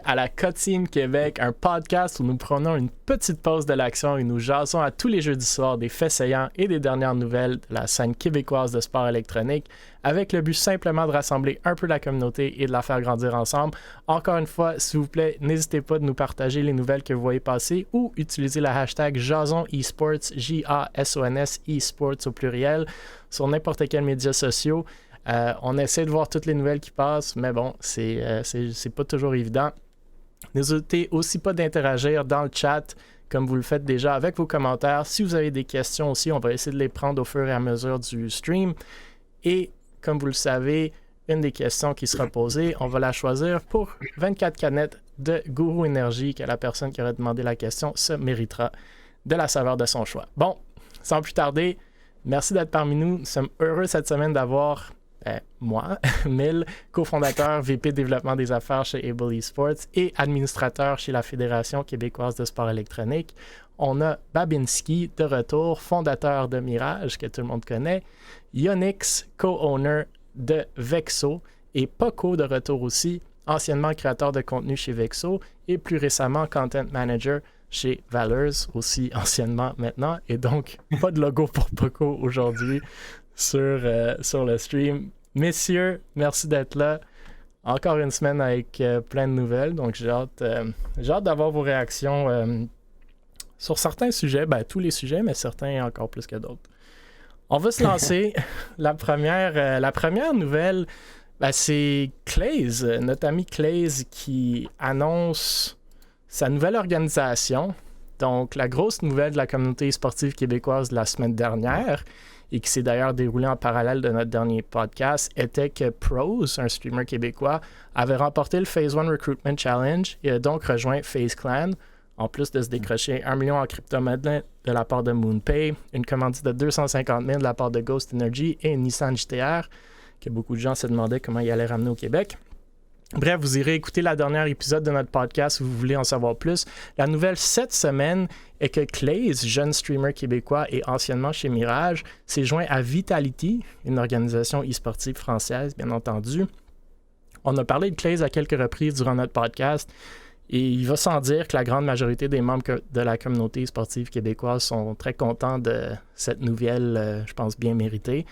à la Cotine Québec, un podcast où nous prenons une petite pause de l'action et nous jasons à tous les jeudis soirs des faits saillants et des dernières nouvelles de la scène québécoise de sport électronique, avec le but simplement de rassembler un peu la communauté et de la faire grandir ensemble. Encore une fois, s'il vous plaît, n'hésitez pas de nous partager les nouvelles que vous voyez passer ou utiliser la hashtag Jason Esports, J-A-S-O-N-S, Esports au pluriel, sur n'importe quel média social. On essaie de voir toutes les nouvelles qui passent, mais bon, c'est pas toujours évident. N'hésitez aussi pas d'interagir dans le chat, comme vous le faites déjà avec vos commentaires. Si vous avez des questions aussi, on va essayer de les prendre au fur et à mesure du stream. Et comme vous le savez, une des questions qui sera posée, on va la choisir pour 24 canettes de Guru Énergie, que la personne qui aurait demandé la question se méritera de la saveur de son choix. Bon, sans plus tarder, merci d'être parmi nous. Nous sommes heureux cette semaine d'avoir moi, Mil, cofondateur, VP développement des affaires chez Able Esports et administrateur chez la Fédération québécoise de sport électronique. On a Babinski de retour, fondateur de Mirage, que tout le monde connaît, Yonix, co-owner de Vexo, et Poco de retour aussi, anciennement créateur de contenu chez Vexo et plus récemment content manager chez Valors, aussi anciennement maintenant, et donc pas de logo pour Poco aujourd'hui sur le stream. Messieurs, merci d'être là. Encore une semaine avec plein de nouvelles, donc j'ai hâte d'avoir vos réactions sur certains sujets, tous les sujets, mais certains encore plus que d'autres. On va se lancer. La première nouvelle, c'est Claze, notre ami Claze, qui annonce sa nouvelle organisation. Donc, la grosse nouvelle de la communauté sportive québécoise de la semaine dernière, et qui s'est d'ailleurs déroulé en parallèle de notre dernier podcast, était que Pros, un streamer québécois, avait remporté le Phase 1 Recruitment Challenge et a donc rejoint FaZe Clan, en plus de se décrocher 1 million en crypto-monnaies de la part de MoonPay, une commandite de 250 000 de la part de Ghost Energy et une Nissan GT-R, que beaucoup de gens se demandaient comment il allait ramener au Québec. Bref, vous irez écouter la dernière épisode de notre podcast si vous voulez en savoir plus. La nouvelle cette semaine est que Claze, jeune streamer québécois et anciennement chez Mirage, s'est joint à Vitality, une organisation e-sportive française, bien entendu. On a parlé de Claze à quelques reprises durant notre podcast et il va sans dire que la grande majorité des membres de la communauté sportive québécoise sont très contents de cette nouvelle, je pense, bien méritée.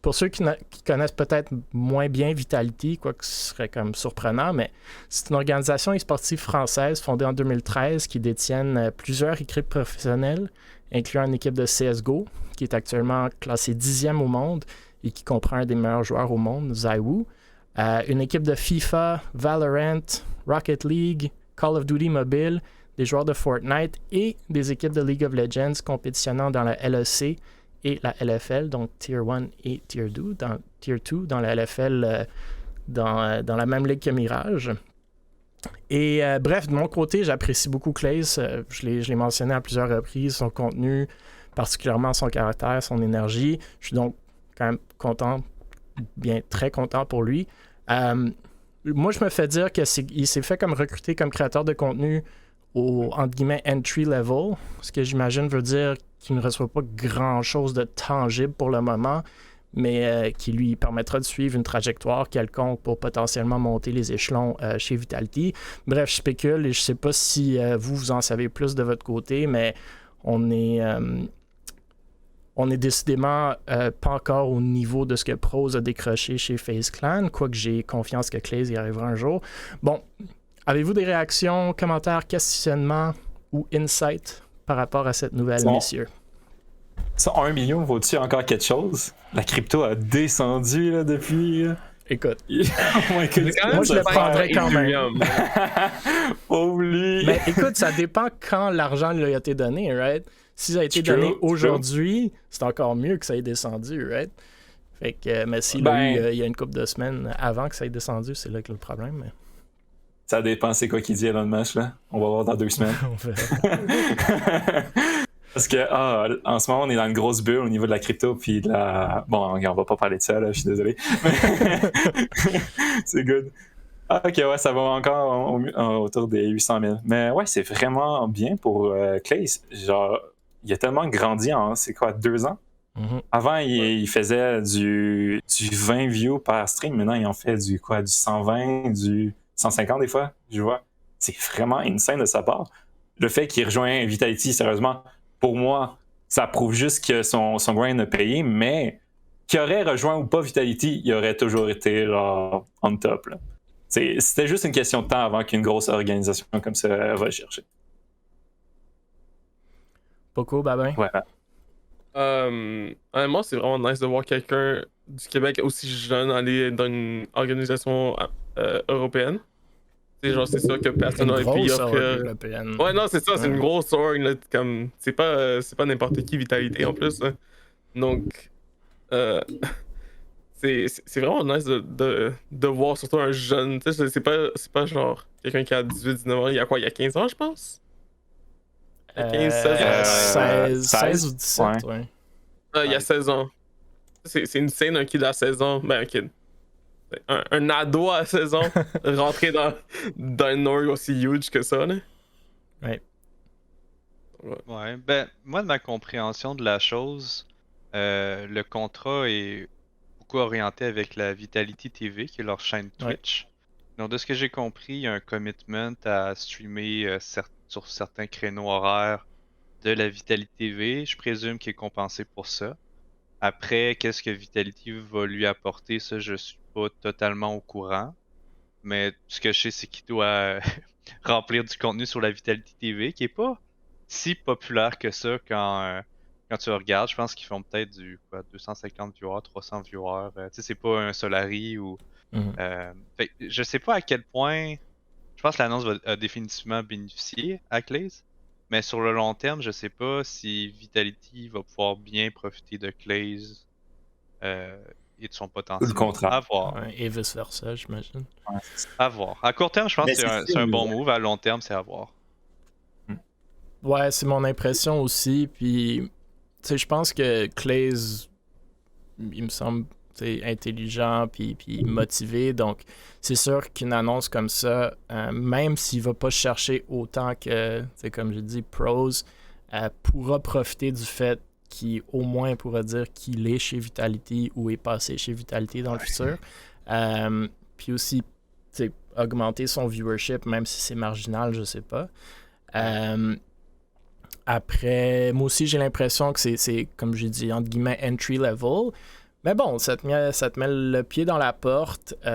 Pour ceux qui connaissent peut-être moins bien Vitality, quoi que ce serait comme surprenant, mais c'est une organisation e-sportive française fondée en 2013 qui détiennent plusieurs équipes professionnelles, incluant une équipe de CSGO qui est actuellement classée 10e au monde et qui comprend un des meilleurs joueurs au monde, ZywOo, une équipe de FIFA, Valorant, Rocket League, Call of Duty Mobile, des joueurs de Fortnite et des équipes de League of Legends compétitionnant dans la LEC et la LFL, donc Tier 1 et Tier 2, dans la LFL, dans la même ligue que Mirage. Et bref, de mon côté, j'apprécie beaucoup Claze. Je l'ai mentionné à plusieurs reprises, son contenu, particulièrement son caractère, son énergie. Je suis donc quand même content, très content pour lui. Moi, je me fais dire qu'il s'est fait comme recruter comme créateur de contenu au, entre guillemets, entry level, ce que j'imagine veut dire qu'il ne reçoit pas grand-chose de tangible pour le moment, mais qui lui permettra de suivre une trajectoire quelconque pour potentiellement monter les échelons chez Vitality. Bref, je spécule et je ne sais pas si vous en savez plus de votre côté, mais on est décidément pas encore au niveau de ce que Pros a décroché chez FaZe Clan, quoique j'ai confiance que Claze y arrivera un jour. Bon, avez-vous des réactions, commentaires, questionnements ou insights par rapport à cette nouvelle, messieurs? Ça, 1 million, vaut-tu encore quelque chose? La crypto a descendu là, depuis. Écoute, moi je le prendrais quand même. Oublie. Mais écoute, ça dépend quand l'argent lui a été donné, right? Si ça a été donné aujourd'hui, c'est encore mieux que ça ait descendu, right? Fait que, mais s'il il y a une couple de semaines avant que ça ait descendu, c'est là que le problème. Mais... Ça dépend, c'est quoi qu'il dit Elon Musk, là. On va voir dans 2 semaines. On verra. Parce que en ce moment, on est dans une grosse bulle au niveau de la crypto, puis de la... Bon, on va pas parler de ça, là, je suis désolé. C'est good. Ok, ouais, ça va encore autour des 800 000. Mais ouais, c'est vraiment bien pour Claze. Genre, il a tellement grandi en, 2 ans? Mm-hmm. Avant, il faisait du 20 views par stream. Maintenant, il en fait du 120, 150 des fois, je vois. C'est vraiment insane de sa part. Le fait qu'il rejoint Vitality, sérieusement, pour moi, ça prouve juste que son grind a payé, mais qu'il aurait rejoint ou pas Vitality, il aurait toujours été genre on top. Là. C'était juste une question de temps avant qu'une grosse organisation comme ça va le chercher. Poco, Babin? Ouais. Honnêtement, c'est vraiment nice de voir quelqu'un du Québec aussi jeune aller dans une organisation européenne. C'est genre, c'est sûr que personne n'aurait pu y offrir. Européenne. Ouais, non, c'est ça, c'est une grosse org. Là, comme, c'est pas n'importe qui Vitality en plus. Là. Donc, c'est vraiment nice de voir surtout un jeune. Tu sais, c'est pas genre quelqu'un qui a 18-19 ans. Il y a quoi? Il y a 15 ans, je pense? Il y a 16 ou 17, ouais. Il y a 16 ans. C'est une scène, un kid à 16 ans. Ben, un kid. Un ado à 16 ans rentrer dans une org aussi huge que ça, là. Ouais. Ouais, ben, moi, de ma compréhension de la chose, le contrat est beaucoup orienté avec la Vitality TV, qui est leur chaîne Twitch. Donc, de ce que j'ai compris, il y a un commitment à streamer sur certains créneaux horaires de la Vitality TV. Je présume qu'il est compensé pour ça. Après, qu'est-ce que Vitality va lui apporter, ça, je suis pas totalement au courant. Mais ce que je sais, c'est qu'il doit remplir du contenu sur la Vitality TV, qui est pas si populaire que ça quand tu regardes. Je pense qu'ils font peut-être du 250 viewers, 300 viewers. Tu sais, c'est pas un Solari ou... fait, je sais pas à quel point... Je pense que l'annonce va définitivement bénéficier à Claze. Mais sur le long terme, je sais pas si Vitality va pouvoir bien profiter de Claze et de son potentiel. Le contrat. À voir. Et vice-versa, j'imagine. Ouais, à voir. À court terme, je pense que c'est un bon move. À long terme, c'est à voir. Ouais, c'est mon impression aussi. Puis, tu sais, je pense que Claze, il me semble intelligent puis motivé. Donc, c'est sûr qu'une annonce comme ça, même s'il va pas chercher autant que, comme j'ai dit, Pros, pourra profiter du fait qu'il au moins pourra dire qu'il est chez Vitality ou est passé chez Vitality dans le futur. Puis aussi, augmenter son viewership, même si c'est marginal, je sais pas. Après, moi aussi, j'ai l'impression que c'est, comme j'ai dit, entre guillemets, entry level. Mais bon, ça te met le pied dans la porte. Tu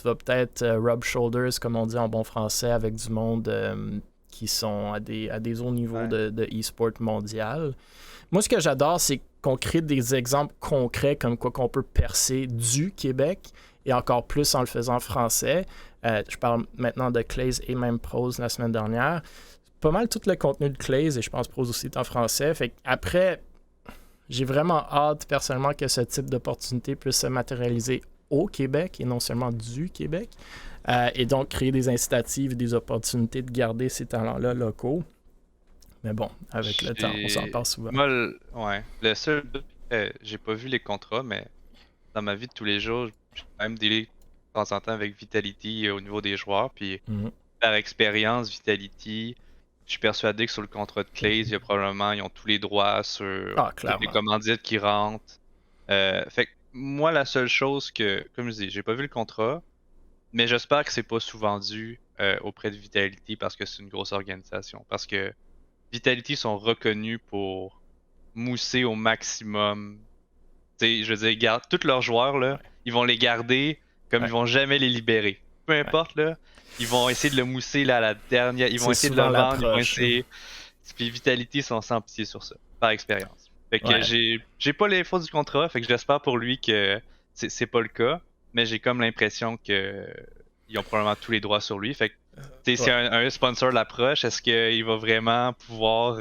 vas peut-être rub shoulders, comme on dit en bon français, avec du monde qui sont à des hauts niveaux de e-sport mondial. Moi, ce que j'adore, c'est qu'on crée des exemples concrets comme quoi qu'on peut percer du Québec et encore plus en le faisant français. Je parle maintenant de Claze et même Prose la semaine dernière. Pas mal tout le contenu de Claze et je pense Prose aussi est en français. Fait après, j'ai vraiment hâte personnellement que ce type d'opportunité puisse se matérialiser au Québec et non seulement du Québec. Et donc créer des incitatives, des opportunités de garder ces talents-là locaux. Mais bon, avec le temps, on s'en parle souvent. Moi, le seul j'ai pas vu les contrats, mais dans ma vie de tous les jours, j'ai quand même délai de temps en temps avec Vitality au niveau des joueurs. Puis par expérience, Vitality, je suis persuadé que sur le contrat de Claze, ils ont tous les droits sur toutes les commandites qui rentrent. Fait que moi, la seule chose que, comme je dis, j'ai pas vu le contrat, mais j'espère que c'est pas sous-vendu auprès de Vitality parce que c'est une grosse organisation. Parce que Vitality sont reconnus pour mousser au maximum. T'sais, je veux dire, tous leurs joueurs, là, ils vont les garder comme ils vont jamais les libérer. Peu importe, là, ils vont essayer de le mousser là, à la dernière. Ils vont essayer de le vendre, ils vont essayer. Puis Vitality sont sans pitié sur ça, par expérience. Fait que j'ai pas l'info du contrat, fait que j'espère pour lui que c'est pas le cas, mais j'ai comme l'impression que ils ont probablement tous les droits sur lui. Fait que si un sponsor l'approche, est-ce qu'il va vraiment pouvoir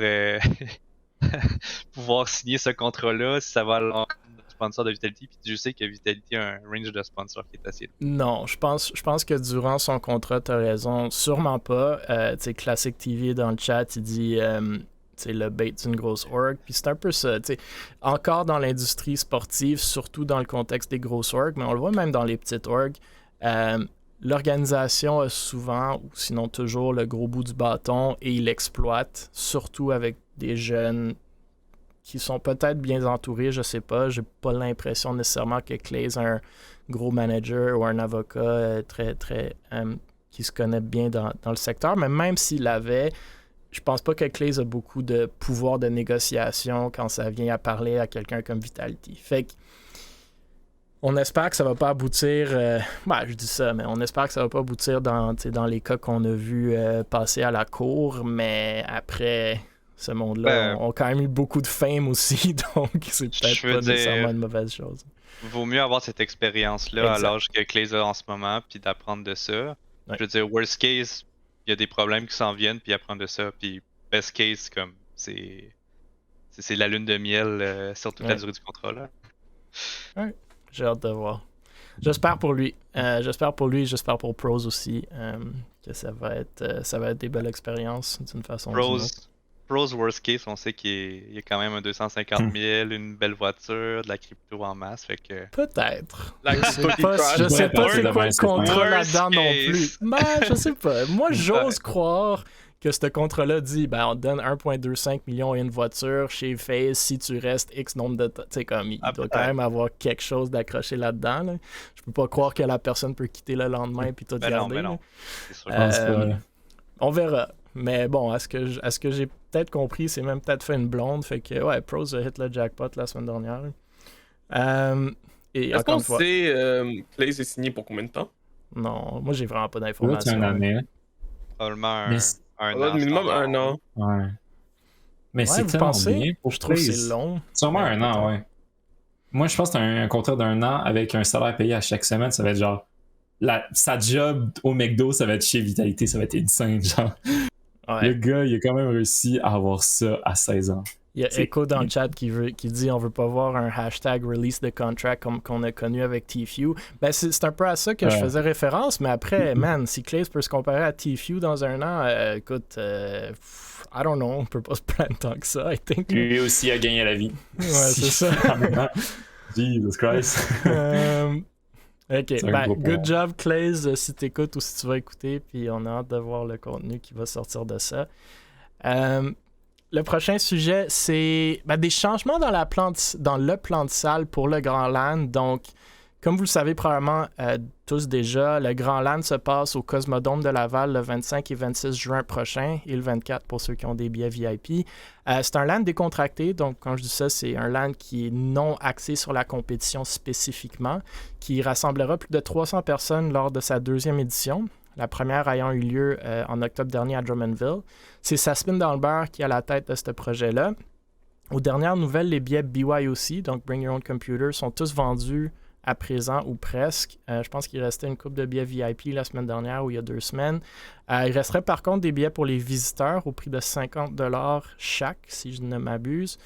pouvoir signer ce contrat-là si ça va à l'encontre du sponsor de Vitality? Puis je sais que Vitality a un range de sponsors qui est assez... Non, je pense que durant son contrat, tu as raison, sûrement pas. Classic TV dans le chat, il dit le bait d'une grosse org. Puis c'est un peu ça. Encore dans l'industrie sportive, surtout dans le contexte des grosses orgs, mais on le voit même dans les petites orgs. L'organisation a souvent, ou sinon toujours, le gros bout du bâton et il l'exploite, surtout avec des jeunes qui sont peut-être bien entourés, je sais pas. J'ai pas l'impression nécessairement que Claze a un gros manager ou un avocat très, très qui se connaît bien dans le secteur, mais même s'il l'avait, je pense pas que Claze a beaucoup de pouvoir de négociation quand ça vient à parler à quelqu'un comme Vitality. Fait que on espère que ça va pas aboutir, je dis ça, mais on espère que ça va pas aboutir dans les cas qu'on a vu passer à la cour, mais après, ce monde-là ont quand même eu beaucoup de fame aussi, donc c'est peut-être pas nécessairement une mauvaise chose. Vaut mieux avoir cette expérience-là à l'âge que Claze a en ce moment, puis d'apprendre de ça. Ouais. Je veux dire, worst case, il y a des problèmes qui s'en viennent, puis apprendre de ça, puis best case, comme c'est la lune de miel sur toute la durée du contrat, là. Ouais. J'ai hâte de voir. J'espère pour lui. J'espère pour Pros aussi que ça va être des belles expériences d'une façon ou d'une autre. Pros worst case, on sait qu'il y a quand même un 250 000, une belle voiture, de la crypto en masse, fait que... Peut-être. Je sais pas c'est quoi le contrat là-dedans non plus. Je sais pas. Moi, j'ose croire que ce contrat-là dit, on te donne 1,25 million et une voiture chez FaZe si tu restes X nombre de temps. Tu sais, comme il doit quand même avoir quelque chose d'accroché là-dedans. Là. Je peux pas croire que la personne peut quitter le lendemain puis tout garder. Non. On verra. Mais bon, à ce que j'ai peut-être compris, c'est même peut-être fait une blonde. Fait que, Pros a hit le jackpot la semaine dernière. Est-ce qu'on sait Claze est signé pour combien de temps? Non, moi, j'ai vraiment pas d'informations. C'est une année. Probablement un an. Minimum un an. Ouais. Mais c'est tellement bien pour je trouve que c'est long. Sûrement un an, ouais. Moi, je pense que un contrat d'un an avec un salaire payé à chaque semaine, ça va être genre... sa job au McDo, ça va être chez Vitality, ça va être insane, genre. Ouais. Le gars, il a quand même réussi à avoir ça à 16 ans. Il y a Echo dans le chat qui dit on veut pas voir un hashtag release the contract comme qu'on a connu avec Tfue. Ben c'est un peu à ça que je faisais référence, mais après, man, si Claze peut se comparer à Tfue dans un an, écoute, I don't know, on peut pas se plaindre tant que ça, I think. Lui aussi a gagné la vie. Ouais, c'est ça. Jesus Christ. Ok, good job Claze si t'écoutes ou si tu vas écouter, puis on a hâte de voir le contenu qui va sortir de ça. Le prochain sujet, c'est des changements dans le plan de salle pour le Grand LAN. Donc, comme vous le savez probablement tous déjà, le Grand LAN se passe au Cosmodome de Laval le 25 et 26 juin prochain et le 24 pour ceux qui ont des billets VIP. C'est un LAN décontracté, donc quand je dis ça, c'est un LAN qui est non axé sur la compétition spécifiquement, qui rassemblera plus de 300 personnes lors de sa deuxième édition. La première ayant eu lieu en octobre dernier à Drummondville. C'est Saspin dans le beurre qui est à la tête de ce projet-là. Aux dernières nouvelles, les billets BYOC, donc Bring Your Own Computer, sont tous vendus à présent ou presque. Je pense qu'il restait une couple de billets VIP la semaine dernière ou il y a 2 semaines. Il resterait par contre des billets pour les visiteurs au prix de 50$ chaque, si je ne m'abuse.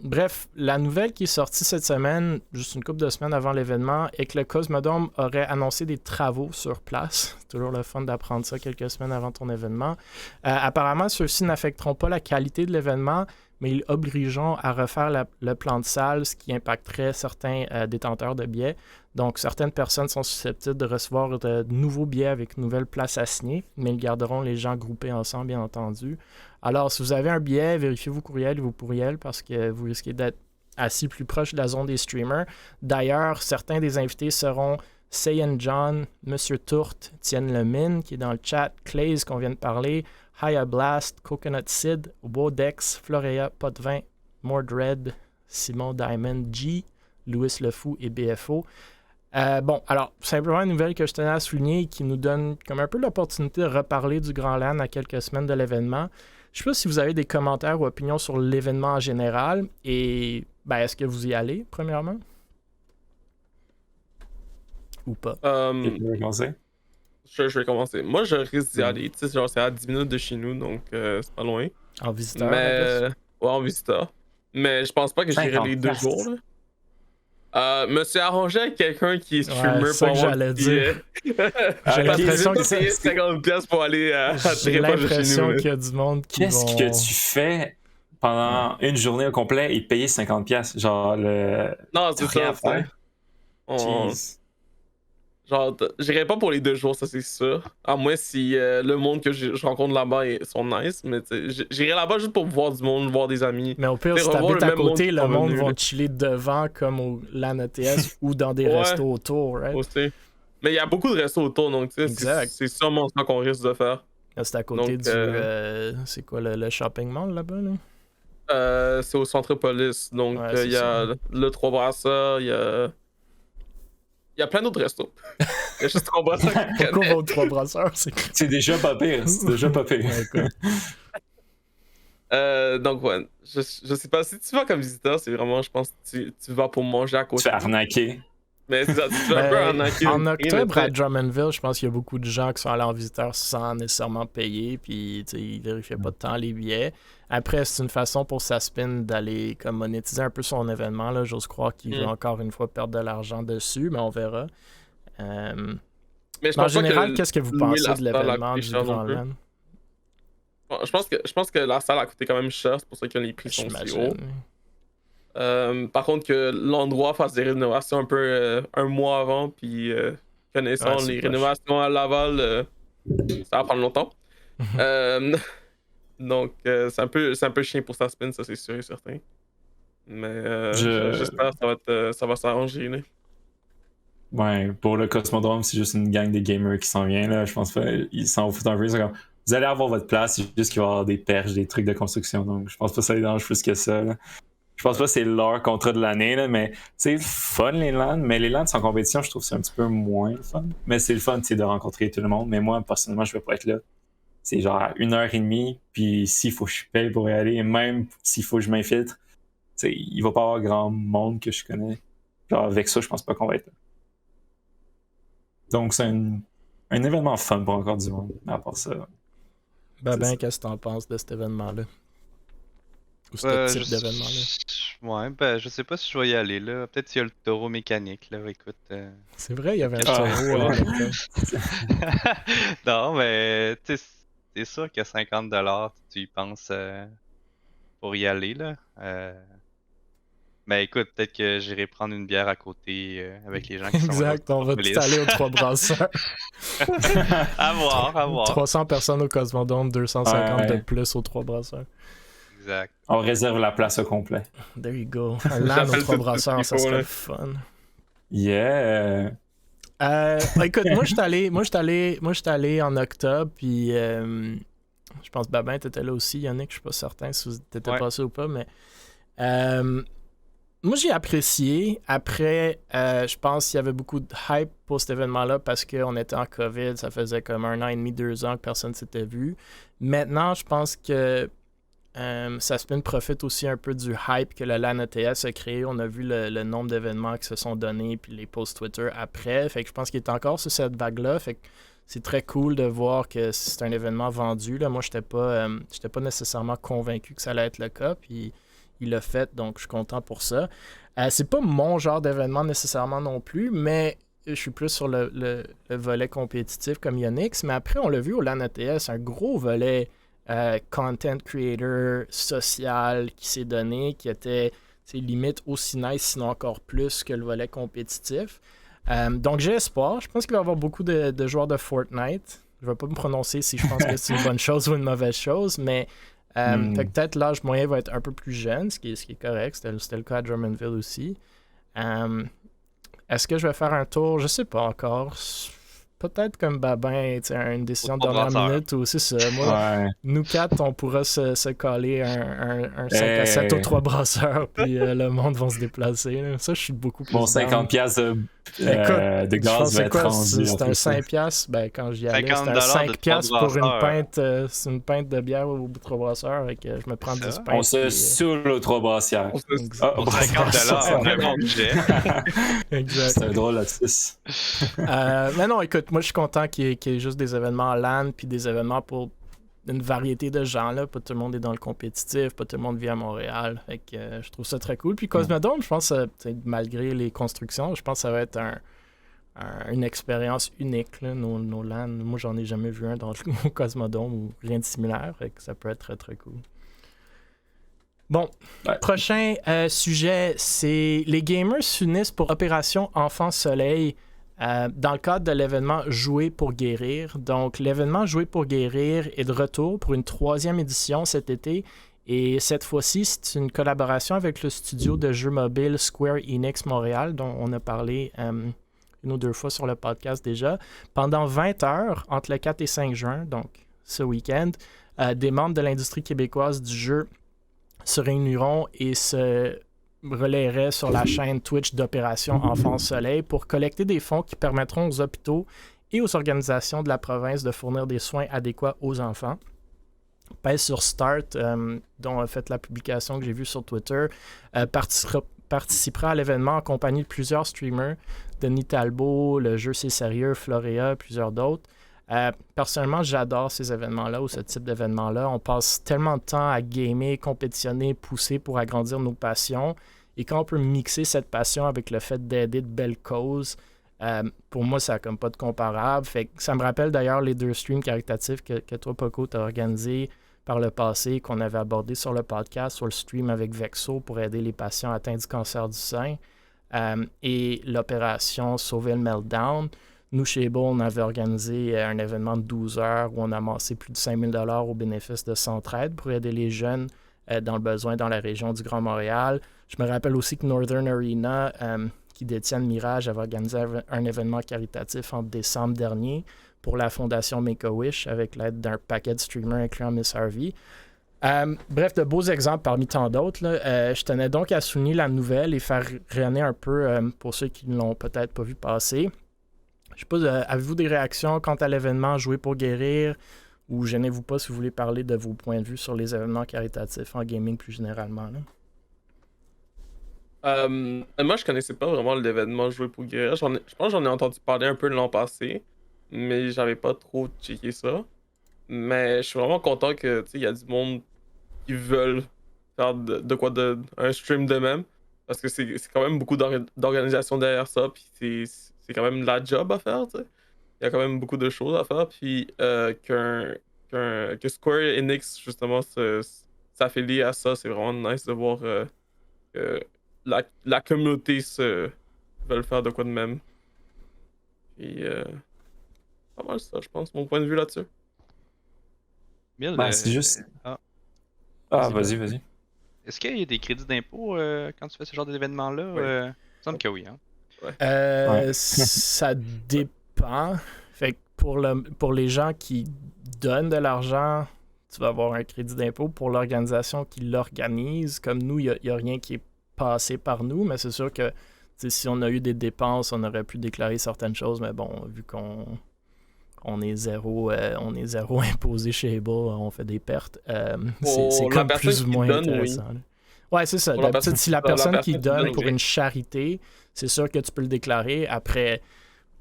Bref, la nouvelle qui est sortie cette semaine, juste une couple de semaines avant l'événement, est que le Cosmodome aurait annoncé des travaux sur place. C'est toujours le fun d'apprendre ça quelques semaines avant ton événement. Apparemment, ceux-ci n'affecteront pas la qualité de l'événement, mais ils obligeront à refaire le plan de salle, ce qui impacterait certains détenteurs de billets. Donc, certaines personnes sont susceptibles de recevoir de nouveaux billets avec une nouvelle place à signer, mais ils garderont les gens groupés ensemble, bien entendu. Alors, si vous avez un billet, vérifiez vos courriels et vos pourriels parce que vous risquez d'être assis plus proche de la zone des streamers. D'ailleurs, certains des invités seront Saiyan John, Monsieur Tourte, Tienne Lemine, qui est dans le chat, Claze, qu'on vient de parler, Haya Blast, Coconut Sid, Wodex, Florea, Potvin, Mordred, Simon Diamond, G, Louis Le Fou et BFO. Alors, simplement une nouvelle que je tenais à souligner qui nous donne comme un peu l'opportunité de reparler du Grand LAN à quelques semaines de l'événement. Je ne sais pas si vous avez des commentaires ou opinions sur l'événement en général et est-ce que vous y allez, premièrement? Ou pas? Tu veux commencer? Je vais commencer. Moi, je risque d'y aller. Tu sais, genre, c'est à 10 minutes de chez nous, donc c'est pas loin. En visiteur? Ouais, en visiteur. Mais je pense pas que j'irai les 2 jours, là. Me suis arrangé avec quelqu'un qui est streamer pour avoir j'allais dire. J'ai l'impression que c'est 50$ pour aller à j'ai l'impression qu'il y a du monde qui Qu'est-ce que tu fais pendant une journée au complet et payer 50$? Genre Non, c'est ça. Genre, j'irai pas pour les 2 jours, ça c'est sûr. À moins si le monde que je rencontre là-bas sont nice, mais j'irai là-bas juste pour voir du monde, voir des amis. Mais au pire, si t'habites à côté, le monde va chiller devant comme au LAN ETS ou dans des restos autour, right? Aussi. Mais il y a beaucoup de restos autour, donc c'est sûrement ça qu'on risque de faire. C'est à côté du... c'est quoi, le shopping mall là-bas, là? C'est au Centropolis, donc il y a le Trois Brasseurs, il y a plein d'autres restos. Il y a juste Trois Brasseurs. Pourquoi vos Trois Brasseurs? C'est déjà pas pire, c'est déjà pas pire. Donc ouais, je sais pas, si tu vas comme visiteur, c'est vraiment, je pense, tu vas pour manger à côté. Tu fais arnaquer. Mais c'est ça, tu vas un peu arnaquer. En octobre, à Drummondville, je pense qu'il y a beaucoup de gens qui sont allés en visiteur sans nécessairement payer, puis ils vérifiaient pas de temps les billets. Après, c'est une façon pour Saspin d'aller comme monétiser un peu son événement. Là. J'ose croire qu'il veut encore une fois perdre de l'argent dessus, mais on verra. Mais en général, qu'est-ce que vous pensez de l'événement du Grand LAN? Je pense que la salle a coûté quand même cher, c'est pour ça que les prix sont si hauts. Par contre, que l'endroit fasse des rénovations un peu un mois avant, puis connaissant les rénovations à Laval, ça va prendre longtemps. Donc, c'est un peu chiant pour Saspin, ça c'est sûr et certain. Mais j'espère que ça va s'arranger. Ouais, pour le Cosmodrome, c'est juste une gang de gamers qui s'en vient. Là. Je pense qu'ils s'en foutent un peu. Comme, vous allez avoir votre place, c'est juste qu'il va y avoir des perches, des trucs de construction. Donc, je pense pas que ça les dérange plus que ça. Là. Je pense pas que c'est leur contrat de l'année, là, mais c'est fun les LAN. Mais les LAN sans compétition, je trouve que c'est un petit peu moins fun. Mais c'est le fun de rencontrer tout le monde. Mais moi, personnellement, je vais pas être là. C'est genre 1h30, puis s'il faut que je paye pour y aller, et même s'il faut que je m'infiltre, il va pas y avoir grand monde que je connais. Genre avec ça, je pense pas qu'on va être là. Donc c'est un événement fun pour encore du monde, à part ça. Qu'est-ce que t'en penses de cet événement-là? Ou ce type d'événement-là? Ouais, je sais pas si je vais y aller, là. Peut-être qu'il y a le taureau mécanique, là, écoute. C'est vrai, il y avait un taureau. Non, mais c'est sûr que 50$, tu y penses pour y aller, là. Mais écoute, peut-être que j'irai prendre une bière à côté avec les gens qui sont là. Exact, on va tout aller aux Trois Brasseurs. À voir. 300 personnes au Cosmodome, 250 de plus aux Trois Brasseurs. Exact. On réserve la place au complet. There you go. Un LAN aux Trois Brasseurs, ça serait fun. Yeah! Écoute, moi, je suis allé en octobre, puis je pense que Babin, t'étais là aussi, Yannick, je suis pas certain si t'étais passé ou pas, mais moi, j'ai apprécié. Après, je pense qu'il y avait beaucoup de hype pour cet événement-là parce qu'on était en COVID, ça faisait comme 1 an et demi, 2 ans que personne ne s'était vu. Maintenant, je pense que Saspin profite aussi un peu du hype que le LAN ETS a créé. On a vu le nombre d'événements qui se sont donnés puis les posts Twitter après. Fait que je pense qu'il est encore sur cette vague-là. Fait que c'est très cool de voir que c'est un événement vendu. Là. Moi, j'étais pas nécessairement convaincu que ça allait être le cas. Puis il l'a fait, donc je suis content pour ça. C'est pas mon genre d'événement nécessairement non plus, mais je suis plus sur le volet compétitif comme Yonix. Mais après, on l'a vu au LAN ETS, un gros volet content creator social qui s'est donné, qui était limite aussi nice, sinon encore plus que le volet compétitif. Donc j'ai espoir. Je pense qu'il va y avoir beaucoup de joueurs de Fortnite. Je ne vais pas me prononcer si je pense que c'est une bonne chose ou une mauvaise chose, mais peut-être l'âge moyen va être un peu plus jeune, ce qui est correct. C'était le cas à Drummondville aussi. Est-ce que je vais faire un tour? Je sais pas encore. Peut-être comme Babin, une décision de dernière minute ou c'est ça. Moi, nous quatre, on pourra se coller un 5 à 7 aux Trois Brasseurs, puis le monde va se déplacer. Là. Ça, je suis beaucoup plus. Bon, 50$ de gaz va être rendu. C'est un 5$, quand j'y allais, c'était un 5$ pour une pinte de bière au Trois Brasseurs, et que je me prends 10 pintes. On se saoule aux Trois Brasseurs. Pour 50$, on a un budget. Exact. C'est un drôle là-dessus. Mais non, écoute, moi je suis content qu'il y ait juste des événements en LAN puis des événements pour une variété de gens là. Pas tout le monde est dans le compétitif, pas tout le monde vit à Montréal. Fait que je trouve ça très cool. Puis Cosmodome, je pense malgré les constructions, je pense que ça va être une expérience unique là, nos LAN. Moi j'en ai jamais vu un dans le Cosmodome ou rien de similaire. Fait que ça peut être très très cool. Bon, prochain sujet, c'est les gamers s'unissent pour Opération Enfant Soleil. Dans le cadre de l'événement Jouer pour guérir. Donc, l'événement Jouer pour guérir est de retour pour une 3e édition cet été. Et cette fois-ci, c'est une collaboration avec le studio de jeux mobiles Square Enix Montréal, dont on a parlé une ou deux fois sur le podcast déjà. Pendant 20 heures, entre le 4 et 5 juin, donc ce week-end, des membres de l'industrie québécoise du jeu se réuniront et se relaieraient sur la chaîne Twitch d'Opération Enfance Soleil pour collecter des fonds qui permettront aux hôpitaux et aux organisations de la province de fournir des soins adéquats aux enfants. Pèse sur Start, dont a fait la publication que j'ai vue sur Twitter, participera à l'événement en compagnie de plusieurs streamers, Denis Talbot, le jeu C'est Sérieux, Florea, plusieurs d'autres. Personnellement, j'adore ces événements-là ou ce type d'événements-là. On passe tellement de temps à gamer, compétitionner, pousser pour agrandir nos passions. Et quand on peut mixer cette passion avec le fait d'aider de belles causes, pour moi, ça n'a comme pas de comparable. Fait que ça me rappelle d'ailleurs les 2 streams caritatifs que toi, Poco, tu as organisés par le passé, qu'on avait abordé sur le podcast, sur le stream avec Vexo pour aider les patients atteints du cancer du sein, et l'opération Sauver le Meltdown. Nous, chez Able, on avait organisé un événement de 12 heures où on a amassé plus de 5 000 $ au bénéfice de Centraide pour aider les jeunes dans le besoin dans la région du Grand Montréal. Je me rappelle aussi que Northern Arena, qui détiennent Mirage, avait organisé un événement caritatif en décembre dernier pour la fondation Make-A-Wish avec l'aide d'un paquet de streamers incluant Miss Harvey. Bref, de beaux exemples parmi tant d'autres. Je tenais donc à souligner la nouvelle et faire rayonner un peu pour ceux qui ne l'ont peut-être pas vu passer. Je sais pas, avez-vous des réactions quant à l'événement Jouer pour guérir ou gênez-vous pas si vous voulez parler de vos points de vue sur les événements caritatifs en gaming plus généralement? Là? Moi, je connaissais pas vraiment l'événement Jouer pour guérir. Je pense que j'en ai entendu parler un peu l'an passé, mais j'avais pas trop checké ça. Mais je suis vraiment content que il y a du monde qui veulent faire un stream d'eux-mêmes. Parce que c'est quand même beaucoup d'organisation derrière ça, puis c'est quand même la job à faire, tu sais. Il y a quand même beaucoup de choses à faire, puis que Square Enix, justement, s'affilie à ça, c'est vraiment nice de voir que la communauté veulent faire de quoi de même. Et pas mal ça, je pense, mon point de vue là-dessus. C'est juste... vas-y. Est-ce qu'il y a des crédits d'impôt quand tu fais ce genre d'événement-là? Oui. Il me semble que oui, hein? Ouais. Ça dépend. Fait que pour les gens qui donnent de l'argent, tu vas avoir un crédit d'impôt. Pour l'organisation qui l'organise, comme nous, il n'y a rien qui est passé par nous, mais c'est sûr que si on a eu des dépenses, on aurait pu déclarer certaines choses, mais bon, vu qu'on est zéro imposé chez Able, on fait des pertes. C'est comme plus ou moins intéressant. Oui. Ouais, c'est ça. D'habitude, si la personne qui donne pour une charité, c'est sûr que tu peux le déclarer. Après,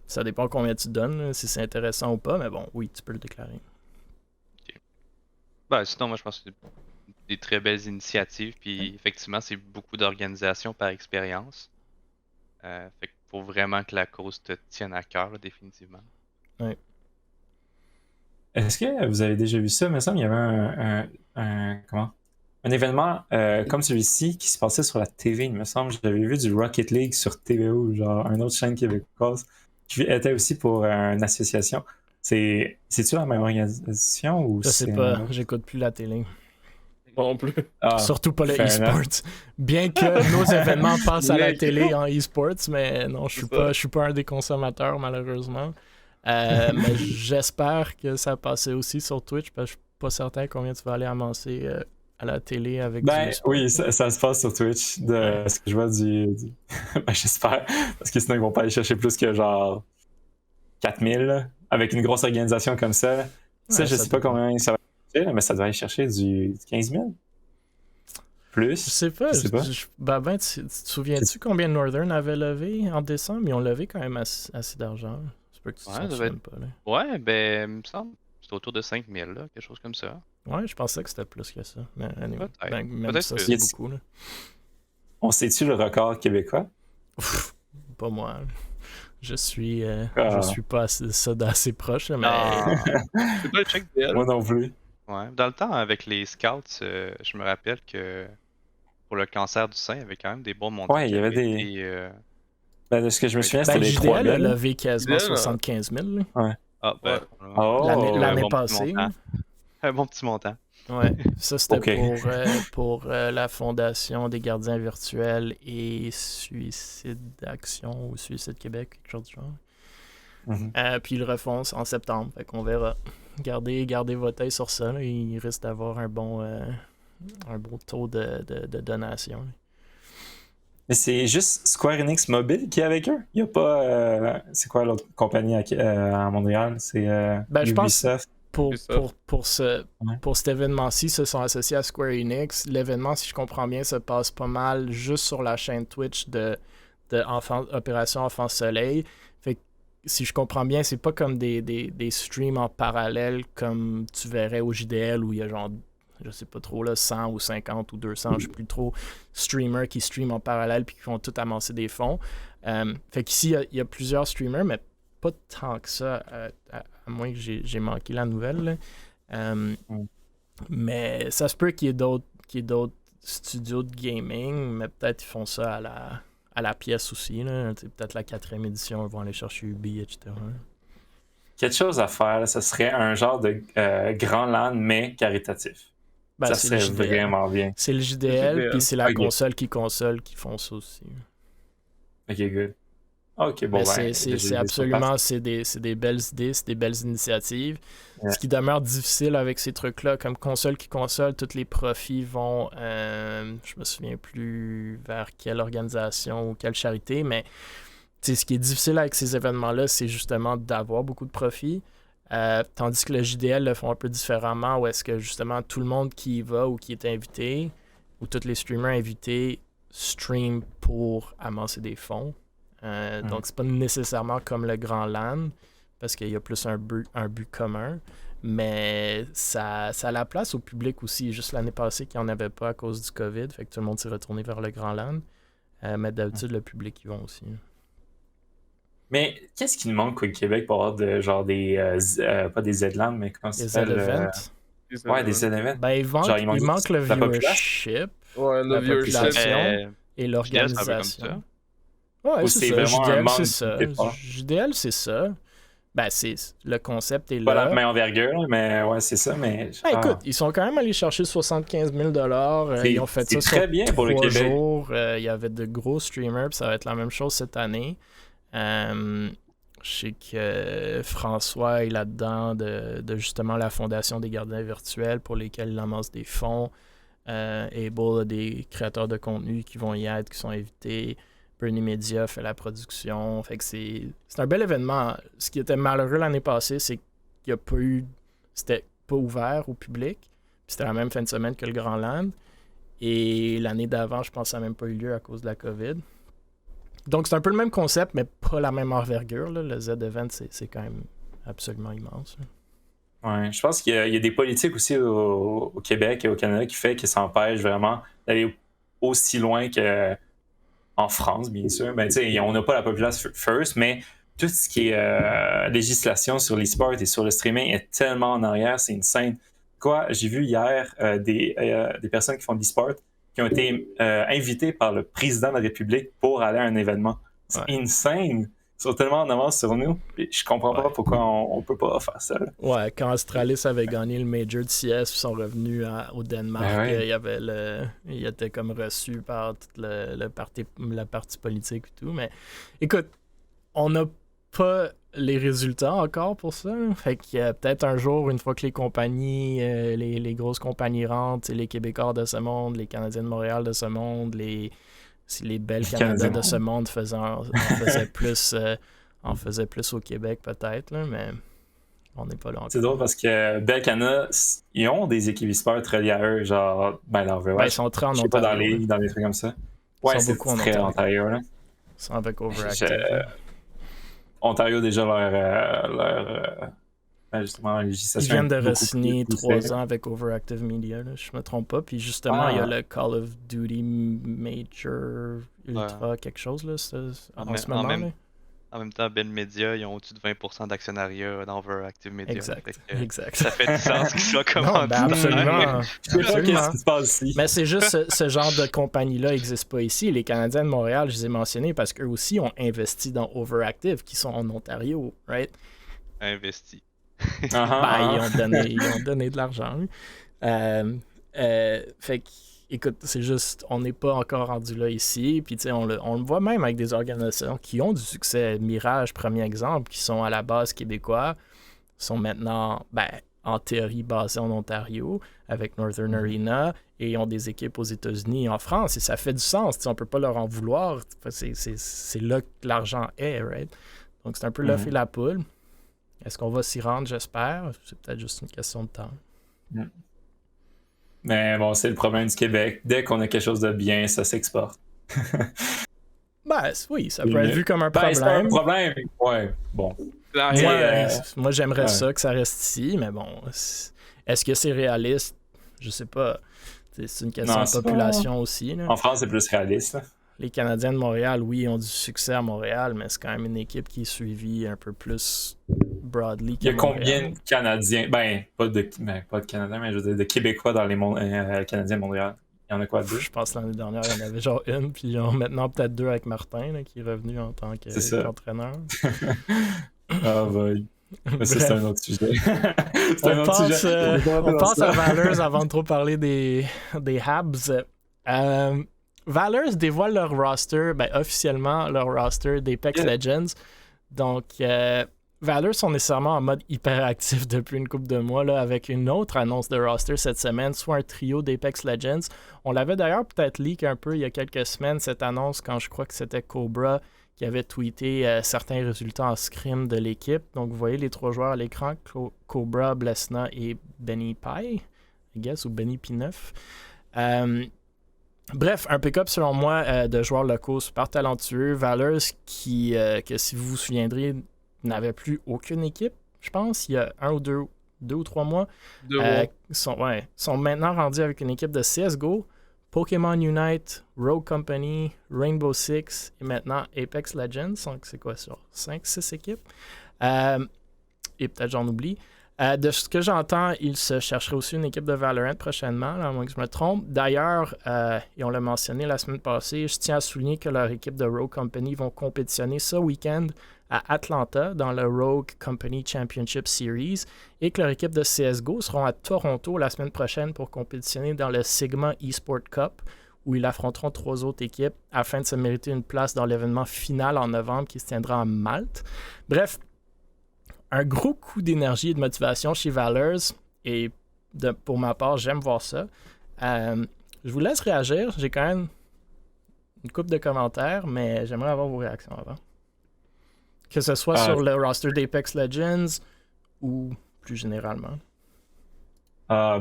ça dépend combien tu donnes, si c'est intéressant ou pas, mais bon, oui, tu peux le déclarer. Okay. Sinon, moi, je pense que c'est des très belles initiatives, puis effectivement, c'est beaucoup d'organisations par expérience. Fait qu'il faut vraiment que la cause te tienne à cœur, là, définitivement. Oui. Est-ce que vous avez déjà vu ça? Il me semble qu'il y avait un événement comme celui-ci qui se passait sur la TV, il me semble. J'avais vu du Rocket League sur TVO, genre une autre chaîne québécoise, qui était aussi pour une association. C'est-tu la même organisation ou je sais pas, j'écoute plus la télé. Non plus. Surtout pas le e-sports. Bien que nos événements passent à la télé en e-sports, mais non, je suis pas un des consommateurs, malheureusement. Mais j'espère que ça passait aussi sur Twitch, parce que je suis pas certain combien tu vas aller amasser à la télé avec du e-sport. Oui, ça se passe sur Twitch, ce que je vois j'espère, parce que sinon ils vont pas aller chercher plus que genre 4000 avec une grosse organisation comme ça. Ça, je sais pas combien ça va chercher, mais ça doit aller chercher du 15 000. Plus. Je sais pas. Tu te souviens-tu combien Northern avait levé en décembre? Ils ont levé quand même assez d'argent. Que tu pas, là. Ouais, ben, il me semble que c'était autour de 5000, là, quelque chose comme ça. Ouais, je pensais que c'était plus que ça. Mais anyway, peut-être ça, c'est beaucoup. Là. On sait-tu le record québécois? Pas moi. Je suis pas assez proche, mais... C'est pas le check DL. Moi non plus. Ouais, dans le temps, avec les scouts, je me rappelle que pour le cancer du sein, il y avait quand même des bons montants. Ouais, il y avait des... de ce que je me souviens, c'était les 3 000. JDL a levé quasiment 75 000. Ouais. Ah, ben... L'année passée. Un bon petit montant. Ouais, ça c'était pour la Fondation des gardiens virtuels et Suicide Action ou Suicide Québec, quelque chose du genre. Puis ils le refont en septembre, fait qu'on verra. Gardez votre œil sur ça, là, il risque d'avoir un bon taux de donation. Mais c'est juste Square Enix Mobile qui est avec eux? Il n'y a pas... c'est quoi l'autre compagnie à Montréal? C'est Ubisoft? Pour cet événement-ci, se sont associés à Square Enix. L'événement, si je comprends bien, se passe pas mal juste sur la chaîne Twitch de Opération Enfant Soleil. Fait que, si je comprends bien, c'est pas comme des streams en parallèle comme tu verrais au JDL où il y a genre, je sais pas trop, là, 100 ou 50 ou 200, je sais plus trop, streamers qui streament en parallèle puis qui font tout amasser des fonds. Fait qu'ici, il y a plusieurs streamers, mais pas tant que ça, à moins que j'ai manqué la nouvelle. Mais ça se peut qu'il y ait d'autres studios de gaming, mais peut-être ils font ça à la pièce aussi. Peut-être la 4e édition, ils vont aller chercher Ubi, etc. Quelque chose à faire, ce serait un genre de grand LAN, mais caritatif. Ça serait vraiment bien. C'est le JDL, puis c'est la console qui font ça aussi. Ok, good. Ok, bon, c'est absolument, c'est des belles idées, c'est des belles initiatives. Yeah. Ce qui demeure difficile avec ces trucs-là, comme console, tous les profits vont, je me souviens plus vers quelle organisation ou quelle charité, mais ce qui est difficile avec ces événements-là, c'est justement d'avoir beaucoup de profits. Tandis que le JDL le font un peu différemment, où est-ce que justement tout le monde qui y va ou qui est invité, ou tous les streamers invités, stream pour amasser des fonds. Donc, c'est pas nécessairement comme le Grand LAN, parce qu'il y a plus un but commun, mais ça a la place au public aussi. Juste l'année passée, qu'il n'y en avait pas à cause du COVID, fait que tout le monde s'est retourné vers le Grand LAN. Mais d'habitude, le public y va aussi. Mais qu'est-ce qui nous manque au Québec pour avoir pas des Z-LAN, mais comment ça s'appelle? Des Z-Events? Ouais, des Z-Events. Ben, il manque le viewership, la population et l'organisation. Ouais, c'est ça. JDL, c'est ça. Ben, le concept est là. Pas la même envergure, mais ouais, c'est ça. Mais écoute, ils sont quand même allés chercher 75 000 $. Ils ont fait ça très bien pour le Québec. Jours. Il y avait de gros streamers, puis ça va être la même chose cette année. Je sais que François est là-dedans de justement la Fondation des gardiens virtuels pour lesquels il amasse des fonds. Able a des créateurs de contenu qui vont y être, qui sont invités. Bernie Media fait la production. Fait que c'est un bel événement. Ce qui était malheureux l'année passée, c'est qu'il n'y a pas eu... C'était pas ouvert au public. Puis c'était la même fin de semaine que le Grand LAN. Et l'année d'avant, je pense que ça n'a même pas eu lieu à cause de la COVID. Donc c'est un peu le même concept, mais pas la même envergure. Là. Le Z-Event, c'est quand même absolument immense. Ouais, je pense qu'il y a des politiques aussi au Québec et au Canada qui fait que ça empêche vraiment d'aller aussi loin que... En France, bien sûr, ben, on n'a pas la population first, mais tout ce qui est législation sur l'e-sport et sur le streaming est tellement en arrière, c'est insane. J'ai vu hier des personnes qui font de l'e-sport qui ont été invitées par le président de la République pour aller à un événement. C'est insane. Ils sont tellement en avance sur nous. Je comprends pas pourquoi on peut pas faire ça. Là. Ouais, quand Astralis avait gagné le Major de CS, ils sont revenus au Danemark. Il était comme reçu par toute la partie politique et tout. Mais écoute, on n'a pas les résultats encore pour ça. Fait qu'il y a peut-être un jour, une fois que les compagnies, les grosses compagnies rentrent, les Québécois de ce monde, les Canadiens de Montréal de ce monde, les belles Canadiens de ce monde en faisaient plus au Québec peut-être, là, mais on n'est pas là encore. C'est drôle parce que Bell Canada, ils ont des équipes e-sport reliées à eux, genre dans Overwatch. Ils sont très en Ontario. Pas dans les trucs comme ça. Ouais, c'est très en Ontario. Là. Ils sont avec Overactive. Ontario, déjà, leur justement, législation. Ils viennent de re-signer 3 ans avec Overactive Media, là, je me trompe pas. Puis justement, il y a le Call of Duty Major Ultra quelque chose là, en ce moment. En même temps, Ben Media, ils ont au-dessus de 20% d'actionnariat dans Overactive Media. Exact. Ça fait du sens qu'ils soient commandés. Absolument. Je sais pas qu'est-ce qui se passe ici. Mais c'est juste ce genre de compagnie-là n'existe pas ici. Les Canadiens de Montréal, je les ai mentionnés parce qu'eux aussi ont investi dans Overactive, qui sont en Ontario, right? Investi. Ils ont donné de l'argent. Fait que, écoute, c'est juste, on n'est pas encore rendu là ici. Puis, tu sais, on le voit même avec des organisations qui ont du succès. Mirage, premier exemple, qui sont à la base québécois, sont maintenant, en théorie, basés en Ontario, avec Northern Arena, et ont des équipes aux États-Unis et en France. Et ça fait du sens. Tu sais, on peut pas leur en vouloir. C'est là que l'argent est, right? Donc, c'est un peu l'œuf et la poule. Est-ce qu'on va s'y rendre, j'espère? C'est peut-être juste une question de temps. Mais bon, c'est le problème du Québec. Dès qu'on a quelque chose de bien, ça s'exporte. Oui, ça peut être vu comme un problème. C'est un problème, ouais, bon. Moi, j'aimerais ça que ça reste ici, mais bon, est-ce que c'est réaliste? Je sais pas. C'est une question de population aussi. Là. En France, c'est plus réaliste. Là. Les Canadiens de Montréal, oui, ont du succès à Montréal, mais c'est quand même une équipe qui est suivie un peu plus broadly. Il y a combien de Canadiens? Pas de Canadiens, mais je veux dire de Québécois dans les Canadiens de Montréal. Il y en a quoi, 2? Je pense que l'année dernière, il y en avait genre une, puis ils ont maintenant peut-être 2 avec Martin, là, qui est revenu en tant qu'entraîneur. Ah, boy. Mais ça, c'est un autre sujet. On passe à Valors avant de trop parler des Habs. Valors dévoile leur roster, officiellement leur roster d'Apex Legends. Donc, Valors sont nécessairement en mode hyperactif depuis une couple de mois, là, avec une autre annonce de roster cette semaine, soit un trio d'Apex Legends. On l'avait d'ailleurs peut-être leak un peu il y a quelques semaines, cette annonce, quand je crois que c'était Cobra qui avait tweeté certains résultats en scrim de l'équipe. Donc, vous voyez les 3 joueurs à l'écran, Cobra, Blesna et Benny Pie, I guess, ou Benny P9. Bref, un pick-up selon moi de joueurs locaux super talentueux. Valors qui, que si vous vous souviendrez, n'avait plus aucune équipe, je pense, il y a 1 ou 2 ou 3 mois. Sont maintenant rendus avec une équipe de CSGO, Pokémon Unite, Rogue Company, Rainbow Six et maintenant Apex Legends. Donc, c'est quoi sur 5-6 équipes? Et peut-être j'en oublie. De ce que j'entends, ils se chercheraient aussi une équipe de Valorant prochainement, là, à moins que je me trompe. D'ailleurs, et on l'a mentionné la semaine passée, je tiens à souligner que leur équipe de Rogue Company vont compétitionner ce week-end à Atlanta dans le Rogue Company Championship Series et que leur équipe de CSGO seront à Toronto la semaine prochaine pour compétitionner dans le Sigma eSport Cup où ils affronteront 3 autres équipes afin de se mériter une place dans l'événement final en novembre qui se tiendra à Malte. Bref, un gros coup d'énergie et de motivation chez Valors et pour ma part, j'aime voir ça. Je vous laisse réagir. J'ai quand même une couple de commentaires, mais j'aimerais avoir vos réactions avant. Que ce soit sur le roster d'Apex Legends ou plus généralement.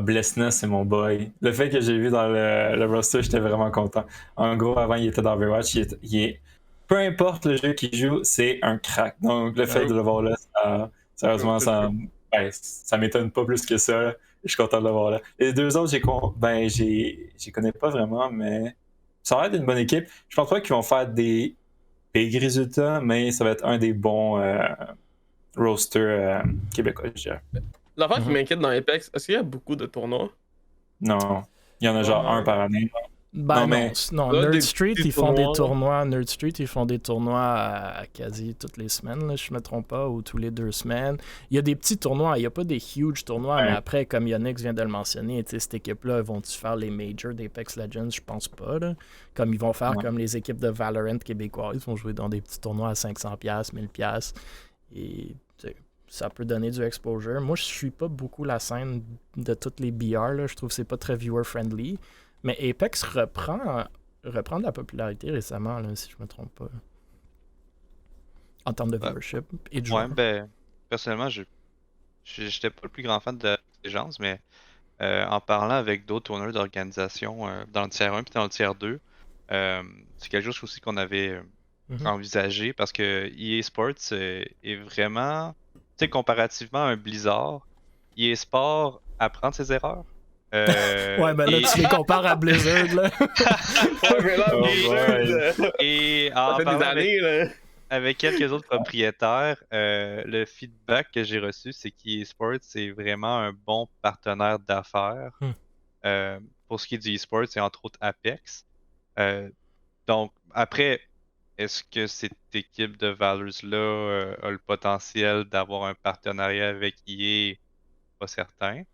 Blessna, c'est mon boy. Le fait que j'ai vu dans le roster, j'étais vraiment content. En gros, avant, il était dans Overwatch. Peu importe le jeu qu'il joue, c'est un crack. Donc, le fait de le voir là, sérieusement, ça m'étonne pas plus que ça. Je suis content de le voir là. Les 2 autres, j'y connais pas vraiment, mais ça va être une bonne équipe. Je pense pas qu'ils vont faire des big résultats, mais ça va être un des bons rosters québécois, je dirais. L'affaire qui m'inquiète dans Apex, est-ce qu'il y a beaucoup de tournois? Non. Il y en a genre un par année. Non, Nerd Street, ils font des tournois. Nerd Street, ils font des tournois à quasi toutes les semaines, là, je me trompe pas, ou tous les 2 semaines. Il y a des petits tournois, il n'y a pas des huge tournois, mais après, comme Yonix vient de le mentionner, cette équipe-là, vont-ils faire les majors d'Apex Legends? Je pense pas. Là. Comme ils vont faire comme les équipes de Valorant québécoises, ils vont jouer dans des petits tournois à 500$, 1000$. Et ça peut donner du exposure. Moi, je suis pas beaucoup la scène de toutes les BR. Là. Je trouve que c'est pas très viewer-friendly. Mais Apex reprend de la popularité récemment, là, si je me trompe pas. En termes de viewership et de joueurs. Personnellement, j'étais pas le plus grand fan de Legends, mais en parlant avec d'autres owners d'organisations dans le tiers 1 et dans le tiers 2, c'est quelque chose aussi qu'on avait envisagé parce que EA Sports est vraiment, tu sais, comparativement à un Blizzard, EA Sports apprend de ses erreurs. Là, tu les compares à Blizzard, là. Et en parlant avec quelques autres propriétaires, le feedback que j'ai reçu, c'est qu'EA Sports c'est vraiment un bon partenaire d'affaires pour ce qui est du e-sport, et entre autres Apex. Donc, après, est-ce que cette équipe de Valors-là a le potentiel d'avoir un partenariat avec EA? Pas certain.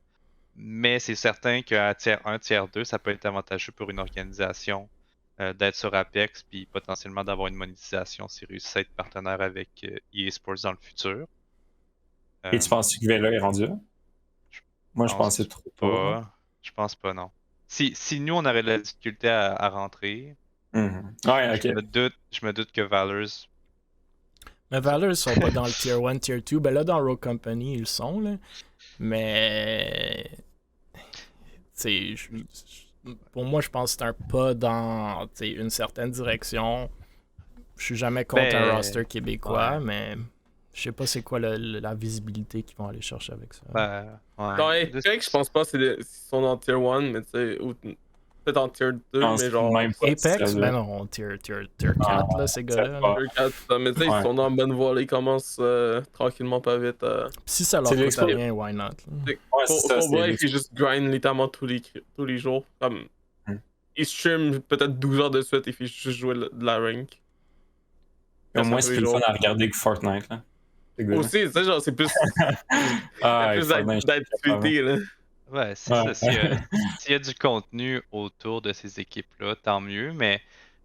Mais c'est certain qu'à tiers 1, tiers 2, ça peut être avantageux pour une organisation d'être sur Apex puis potentiellement d'avoir une monétisation s'ils réussissent à être partenaire avec EA Sports dans le futur. Et tu penses que Vela est rendu là? Moi, je pensais trop pas. Je pense pas, non. Si nous, on aurait de la difficulté à rentrer, ouais, ok. Je me doute que Valors... Mais Valors sont pas dans le Tier 1, Tier 2. Ben là, dans Rogue Company, ils sont, là. Mais... pour moi, je pense que c'est un pas dans une certaine direction. Je suis jamais contre un roster québécois, mais je sais pas c'est quoi la visibilité qu'ils vont aller chercher avec ça. Dans Apex, je pense pas qu'ils sont dans Tier 1, mais tu sais, peut-être en Tier 2, mais genre... Apex, ben non, Tier 4, là, ces gars-là. Tier 4, mais tu sais, ils sont dans la bonne voie, ils commencent tranquillement pas vite. Si ça leur coûte rien, why not? Pour moi, il fait juste grind littéralement tous les jours. Comme, il stream peut-être 12 heures de suite, il fait juste jouer de la rank. Au moins, c'est plus le fun à regarder que Fortnite, là. Aussi, tu sais, genre, c'est plus. plus d'activité, là. Ouais, c'est ça. S'il y a du contenu autour de ces équipes-là, tant mieux, mais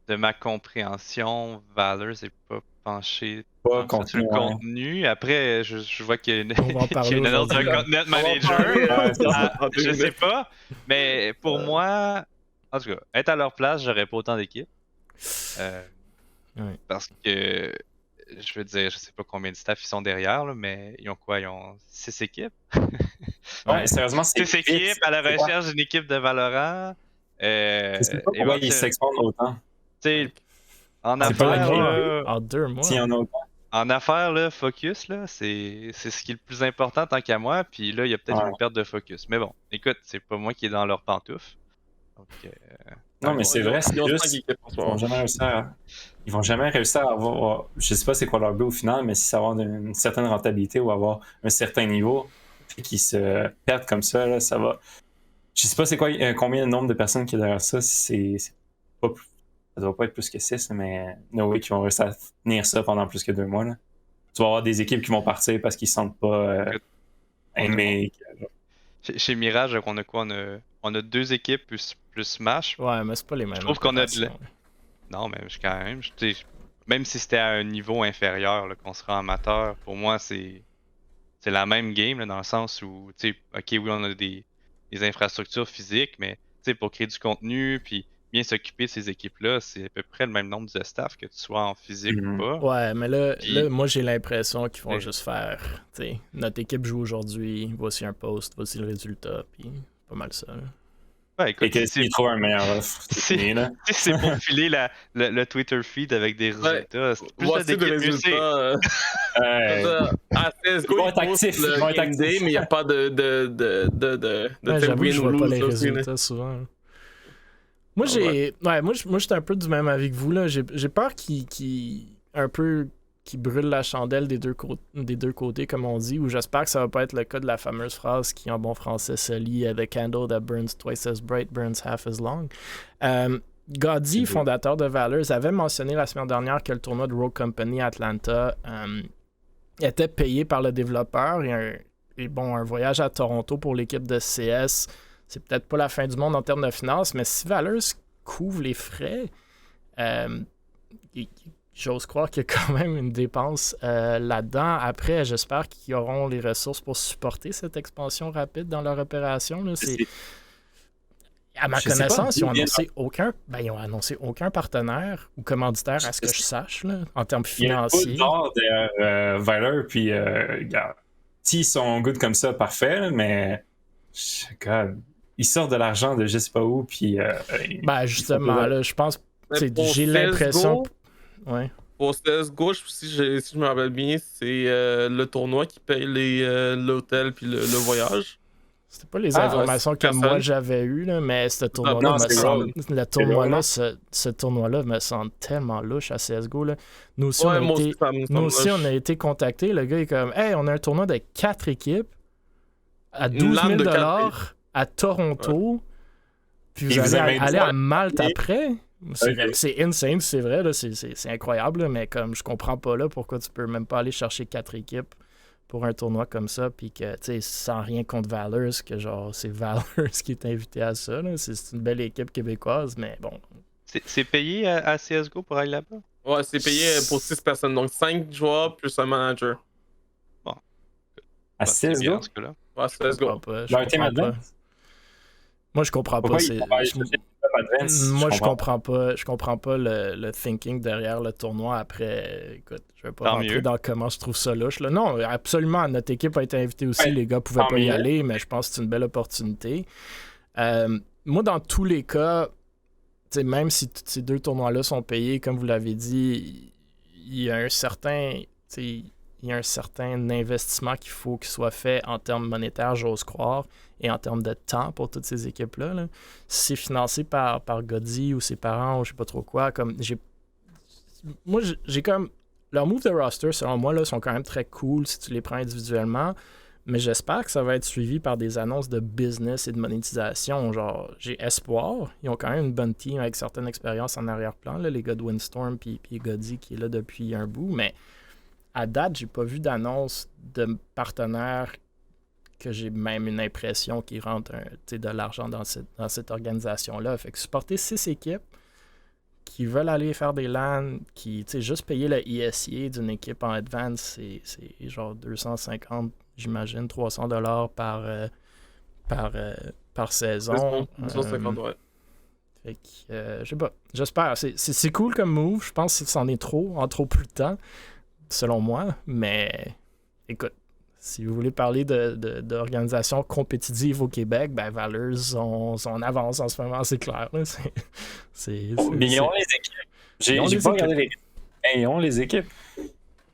de ma compréhension, Valor n'est pas penché sur le contenu. Après, je vois qu'il y a une annonce d'un content manager. Je sais pas, mais pour moi, en tout cas, être à leur place, j'aurais pas autant d'équipes. Parce que, je veux dire, je sais pas combien de staff ils sont derrière, là, mais ils ont quoi? Ils ont 6 équipes? Ouais, sérieusement, c'est 6 équipes à la recherche d'une équipe de Valorant. Je sais pas pourquoi ils s'expandent autant. En affaires, en 2 mois. S'il y en a autant. En affaires, là, focus, là, c'est ce qui est le plus important tant qu'à moi. Puis là, il y a peut-être une perte de focus. Mais bon, écoute, c'est pas moi qui est dans leur pantoufle. Donc, non, mais c'est vrai, c'est juste ils vont jamais réussir à avoir, je sais pas c'est quoi leur but au final, mais si c'est avoir une certaine rentabilité ou avoir un certain niveau, puis qu'ils se perdent comme ça, là, ça va. Je sais pas c'est quoi, combien de nombre de personnes qui est derrière ça, c'est pas plus, ça doit pas être plus que 6, mais no way qui vont réussir à tenir ça pendant plus que 2 mois. Là. Tu vas avoir des équipes qui vont partir parce qu'ils se sentent pas aimés. Chez Mirage, on a quoi? On a 2 équipes plus Smash. Ouais, mais c'est pas les mêmes. Je trouve qu'on a de Non, mais quand même, même si c'était à un niveau inférieur, là, qu'on sera amateur, pour moi, c'est la même game, là, dans le sens où, tu sais, ok, oui, on a des infrastructures physiques, mais, tu sais, pour créer du contenu, puis bien s'occuper de ces équipes-là, c'est à peu près le même nombre de staff, que tu sois en physique ou pas. Ouais, mais là, moi, j'ai l'impression qu'ils vont juste faire, tu sais, notre équipe joue aujourd'hui, voici un post, voici le résultat, puis pas mal ça, là. Ouais, écoute, et qu'ils trouvent un meilleur offre. C'est pour filer le Twitter feed avec des résultats. Voici des résultats. À CSGO, ils vont être actifs, mais il n'y a pas de j'avoue que je vois pas les résultats souvent. Moi, j'étais un peu du même avec vous, là. J'ai peur qu'ils brûlent la chandelle des deux côtés, comme on dit, ou j'espère que ça va pas être le cas de la fameuse phrase qui, en bon français, se lit « The candle that burns twice as bright burns half as long ». Gaudy, fondateur de Valors, avait mentionné la semaine dernière que le tournoi de Rogue Company à Atlanta était payé par le développeur et un voyage à Toronto pour l'équipe de CS, c'est peut-être pas la fin du monde en termes de finances, mais si Valors couvre les frais, j'ose croire qu'il y a quand même une dépense là-dedans. Après, j'espère qu'ils auront les ressources pour supporter cette expansion rapide dans leur opération. Là. À ma connaissance, ils ont annoncé aucun partenaire ou commanditaire, à ce que je sache, là, en termes financiers. Il y a pas derrière Valor, puis s'ils sont good comme ça, parfait, mais ils sortent de l'argent de je sais pas où, puis... justement, là, je pense... J'ai l'impression... Ouais. Pour CSGO, si je me rappelle bien, c'est le tournoi qui paye l'hôtel puis le voyage. C'était pas les informations que moi j'avais eues, là, mais ce tournoi-là ce tournoi-là me semble tellement louche à CSGO. Là. Nous aussi, on a été contactés. Le gars est comme « Hey, on a un tournoi de 4 équipes à 12 000 $ à Toronto. Puis vous allez aller à Malte après. » C'est insane, c'est vrai, là, c'est incroyable, là, mais comme je comprends pas là pourquoi tu peux même pas aller chercher 4 équipes pour un tournoi comme ça, puis que, tu sais, sans rien contre Valors, que genre, c'est Valors qui est invité à ça, là. C'est une belle équipe québécoise, mais bon. C'est payé à CSGO pour aller là-bas? Ouais, c'est payé pour 6 personnes, donc 5 joueurs plus un manager. Bon. À CSGO? Ouais, CSGO. Moi, je comprends pas. Moi, je comprends pas le thinking derrière le tournoi. Après, écoute, je vais pas rentrer dans comment je trouve ça louche. Là. Non, absolument. Notre équipe a été invitée aussi. Les gars pouvaient pas y aller, mais je pense que c'est une belle opportunité. Moi, dans tous les cas, même si ces 2 tournois-là sont payés, comme vous l'avez dit, il y a un certain investissement qu'il faut qu'il soit fait en termes monétaires, j'ose croire, et en termes de temps pour toutes ces équipes-là. Là. Si c'est financé par Godzi ou ses parents ou je sais pas trop quoi, moi, j'ai comme... Leurs moves de roster, selon moi, là, sont quand même très cool si tu les prends individuellement, mais j'espère que ça va être suivi par des annonces de business et de monétisation. Genre, j'ai espoir. Ils ont quand même une bonne team avec certaines expériences en arrière-plan, là, les gars de Windstorm puis Godzi qui est là depuis un bout, mais à date, j'ai pas vu d'annonce de partenaires que j'ai même une impression qu'ils rentrent de l'argent dans cette organisation-là. Fait que supporter 6 équipes qui veulent aller faire des LAN, qui, juste payer le ESIA d'une équipe en advance, c'est genre 250, j'imagine, $300 par saison. 250, ouais. Fait que, je sais pas, j'espère. C'est cool comme move. Je pense que c'en est trop, en trop peu de temps, selon moi. Mais, écoute, si vous voulez parler d'organisations compétitives au Québec, ben Valors sont en avance en ce moment, c'est clair. Là. Mais ils ont les équipes. J'ai pas regardé les... Ils ont les équipes.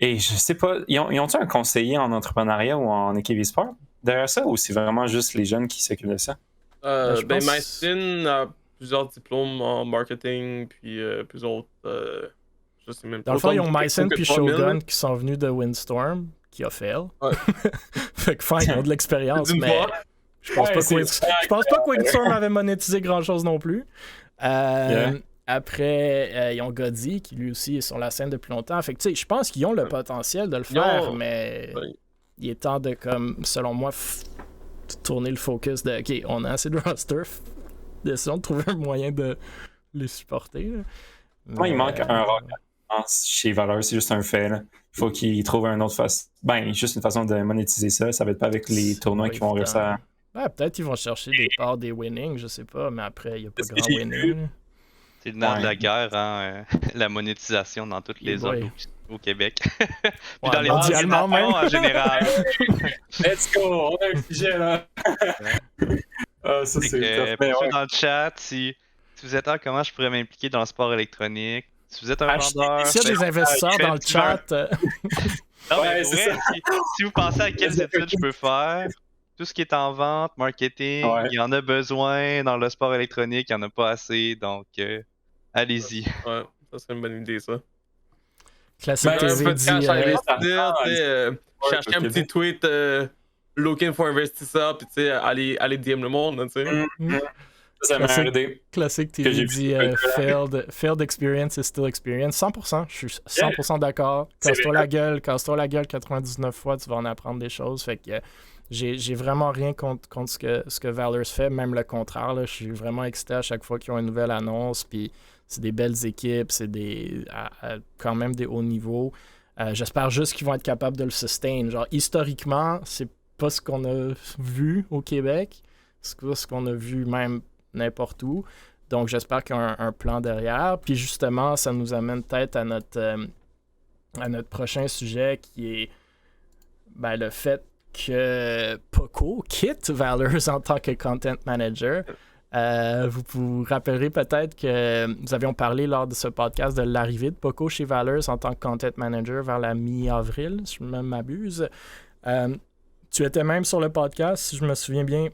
Et je sais pas, ils ont-ils un conseiller en entrepreneuriat ou en équipe e-sport derrière ça, ou c'est vraiment juste les jeunes qui s'occupent de ça? Mycin a plusieurs diplômes en marketing, puis plusieurs autres... je sais même pas. Dans le fond, ils ont Mycin puis Shogun qui sont venus de Windstorm, qui a fail. Ouais. Fait que fine, ils ont de l'expérience, mais je pense pas que Windstorm avait monétisé grand-chose non plus. Après, ils ont Godzi, qui lui aussi est sur la scène depuis longtemps. Fait que, tu sais, je pense qu'ils ont le potentiel de le faire, mais il est temps de, comme, selon moi, tourner le focus de, OK, on a assez de roster, essayons de trouver un moyen de les supporter. Là. Moi, il manque un rock chez Valors, c'est juste un fait. Là. Il faut qu'ils trouvent un autre juste une façon de monétiser ça. Ça va être pas avec les tournois qui vont réussir à... peut-être qu'ils vont chercher des parts des winnings, je sais pas, mais après, il n'y a pas grand winning. C'est le nerf de la guerre, hein, la monétisation dans toutes les zones au Québec. Puis dans les mondialement même en général. Let's go, on a un sujet là. Ça c'est dans le chat, si vous êtes comment je pourrais m'impliquer dans le sport électronique. Si vous êtes un vendeur... S'il y a des investisseurs dans le chat... Non, mais si vous pensez à quelles études je peux faire, tout ce qui est en vente, marketing, il y en a besoin dans le sport électronique, il n'y en a pas assez, donc allez-y. Ouais, ça serait une bonne idée, ça. Classique TV dit... chercher un petit tweet looking for investisseur, puis tu sais, aller DM le monde, tu sais. Ça m'a aidé. Classique TV dit failed experience is still experience. 100%, je suis 100% d'accord. Casse-toi la gueule 99 fois, tu vas en apprendre des choses. Fait que j'ai vraiment rien contre ce que Valors fait, même le contraire. Là, je suis vraiment excité à chaque fois qu'ils ont une nouvelle annonce. Puis c'est des belles équipes, c'est quand même des hauts niveaux. J'espère juste qu'ils vont être capables de le sustain. Genre, historiquement, c'est pas ce qu'on a vu au Québec. C'est pas ce qu'on a vu même n'importe où. Donc, j'espère qu'il y a un plan derrière. Puis justement, ça nous amène peut-être à notre prochain sujet qui est le fait que Poco quitte Valors en tant que Content Manager. Vous vous rappellerez peut-être que nous avions parlé lors de ce podcast de l'arrivée de Poco chez Valors en tant que Content Manager vers la mi-avril, si je ne m'abuse. Tu étais même sur le podcast, si je me souviens bien,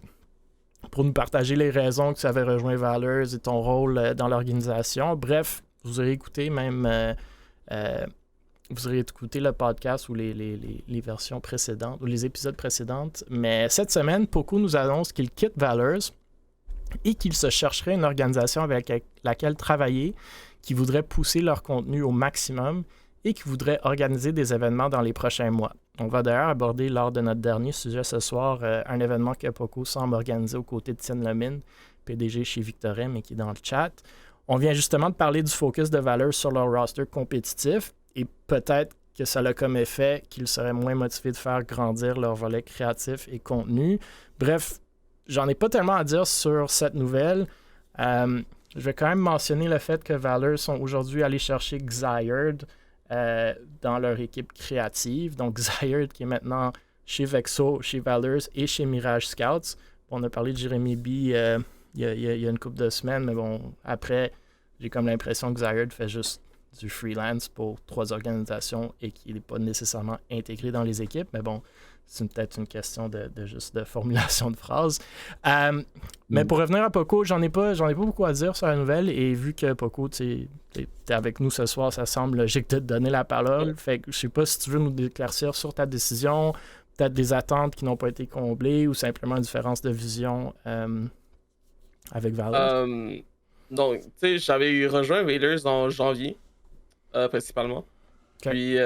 pour nous partager les raisons que tu avais rejoint Valors et ton rôle dans l'organisation. Bref, vous aurez écouté même... vous aurez écouté le podcast ou les versions précédentes ou les épisodes précédents. Mais cette semaine, Poco nous annonce qu'il quitte Valors et qu'il se chercherait une organisation avec laquelle travailler, qui voudrait pousser leur contenu au maximum et qui voudrait organiser des événements dans les prochains mois. On va d'ailleurs aborder lors de notre dernier sujet ce soir un événement que Poco semble organiser aux côtés de Tien Lemine, PDG chez Victorin, mais qui est dans le chat. On vient justement de parler du focus de Valor sur leur roster compétitif et peut-être que ça a comme effet qu'ils seraient moins motivés de faire grandir leur volet créatif et contenu. Bref, j'en ai pas tellement à dire sur cette nouvelle. Je vais quand même mentionner le fait que Valor sont aujourd'hui allés chercher Xayard dans leur équipe créative. Donc Xayard qui est maintenant chez Vexo, chez Valor et chez Mirage Scouts. On a parlé de Jérémy B il y a une couple de semaines, mais bon, après, j'ai comme l'impression que Xayard fait juste du freelance pour 3 organisations et qu'il n'est pas nécessairement intégré dans les équipes. Mais bon, c'est peut-être une question de formulation de phrase. Mais pour revenir à Poco, j'en ai pas beaucoup à dire sur la nouvelle. Et vu que Poco, tu es avec nous ce soir, ça semble logique de te donner la parole. Fait que je sais pas si tu veux nous éclaircir sur ta décision, peut-être des attentes qui n'ont pas été comblées ou simplement une différence de vision avec Valor. Donc, tu sais, j'avais rejoint Raiders en janvier. Principalement. Okay. Puis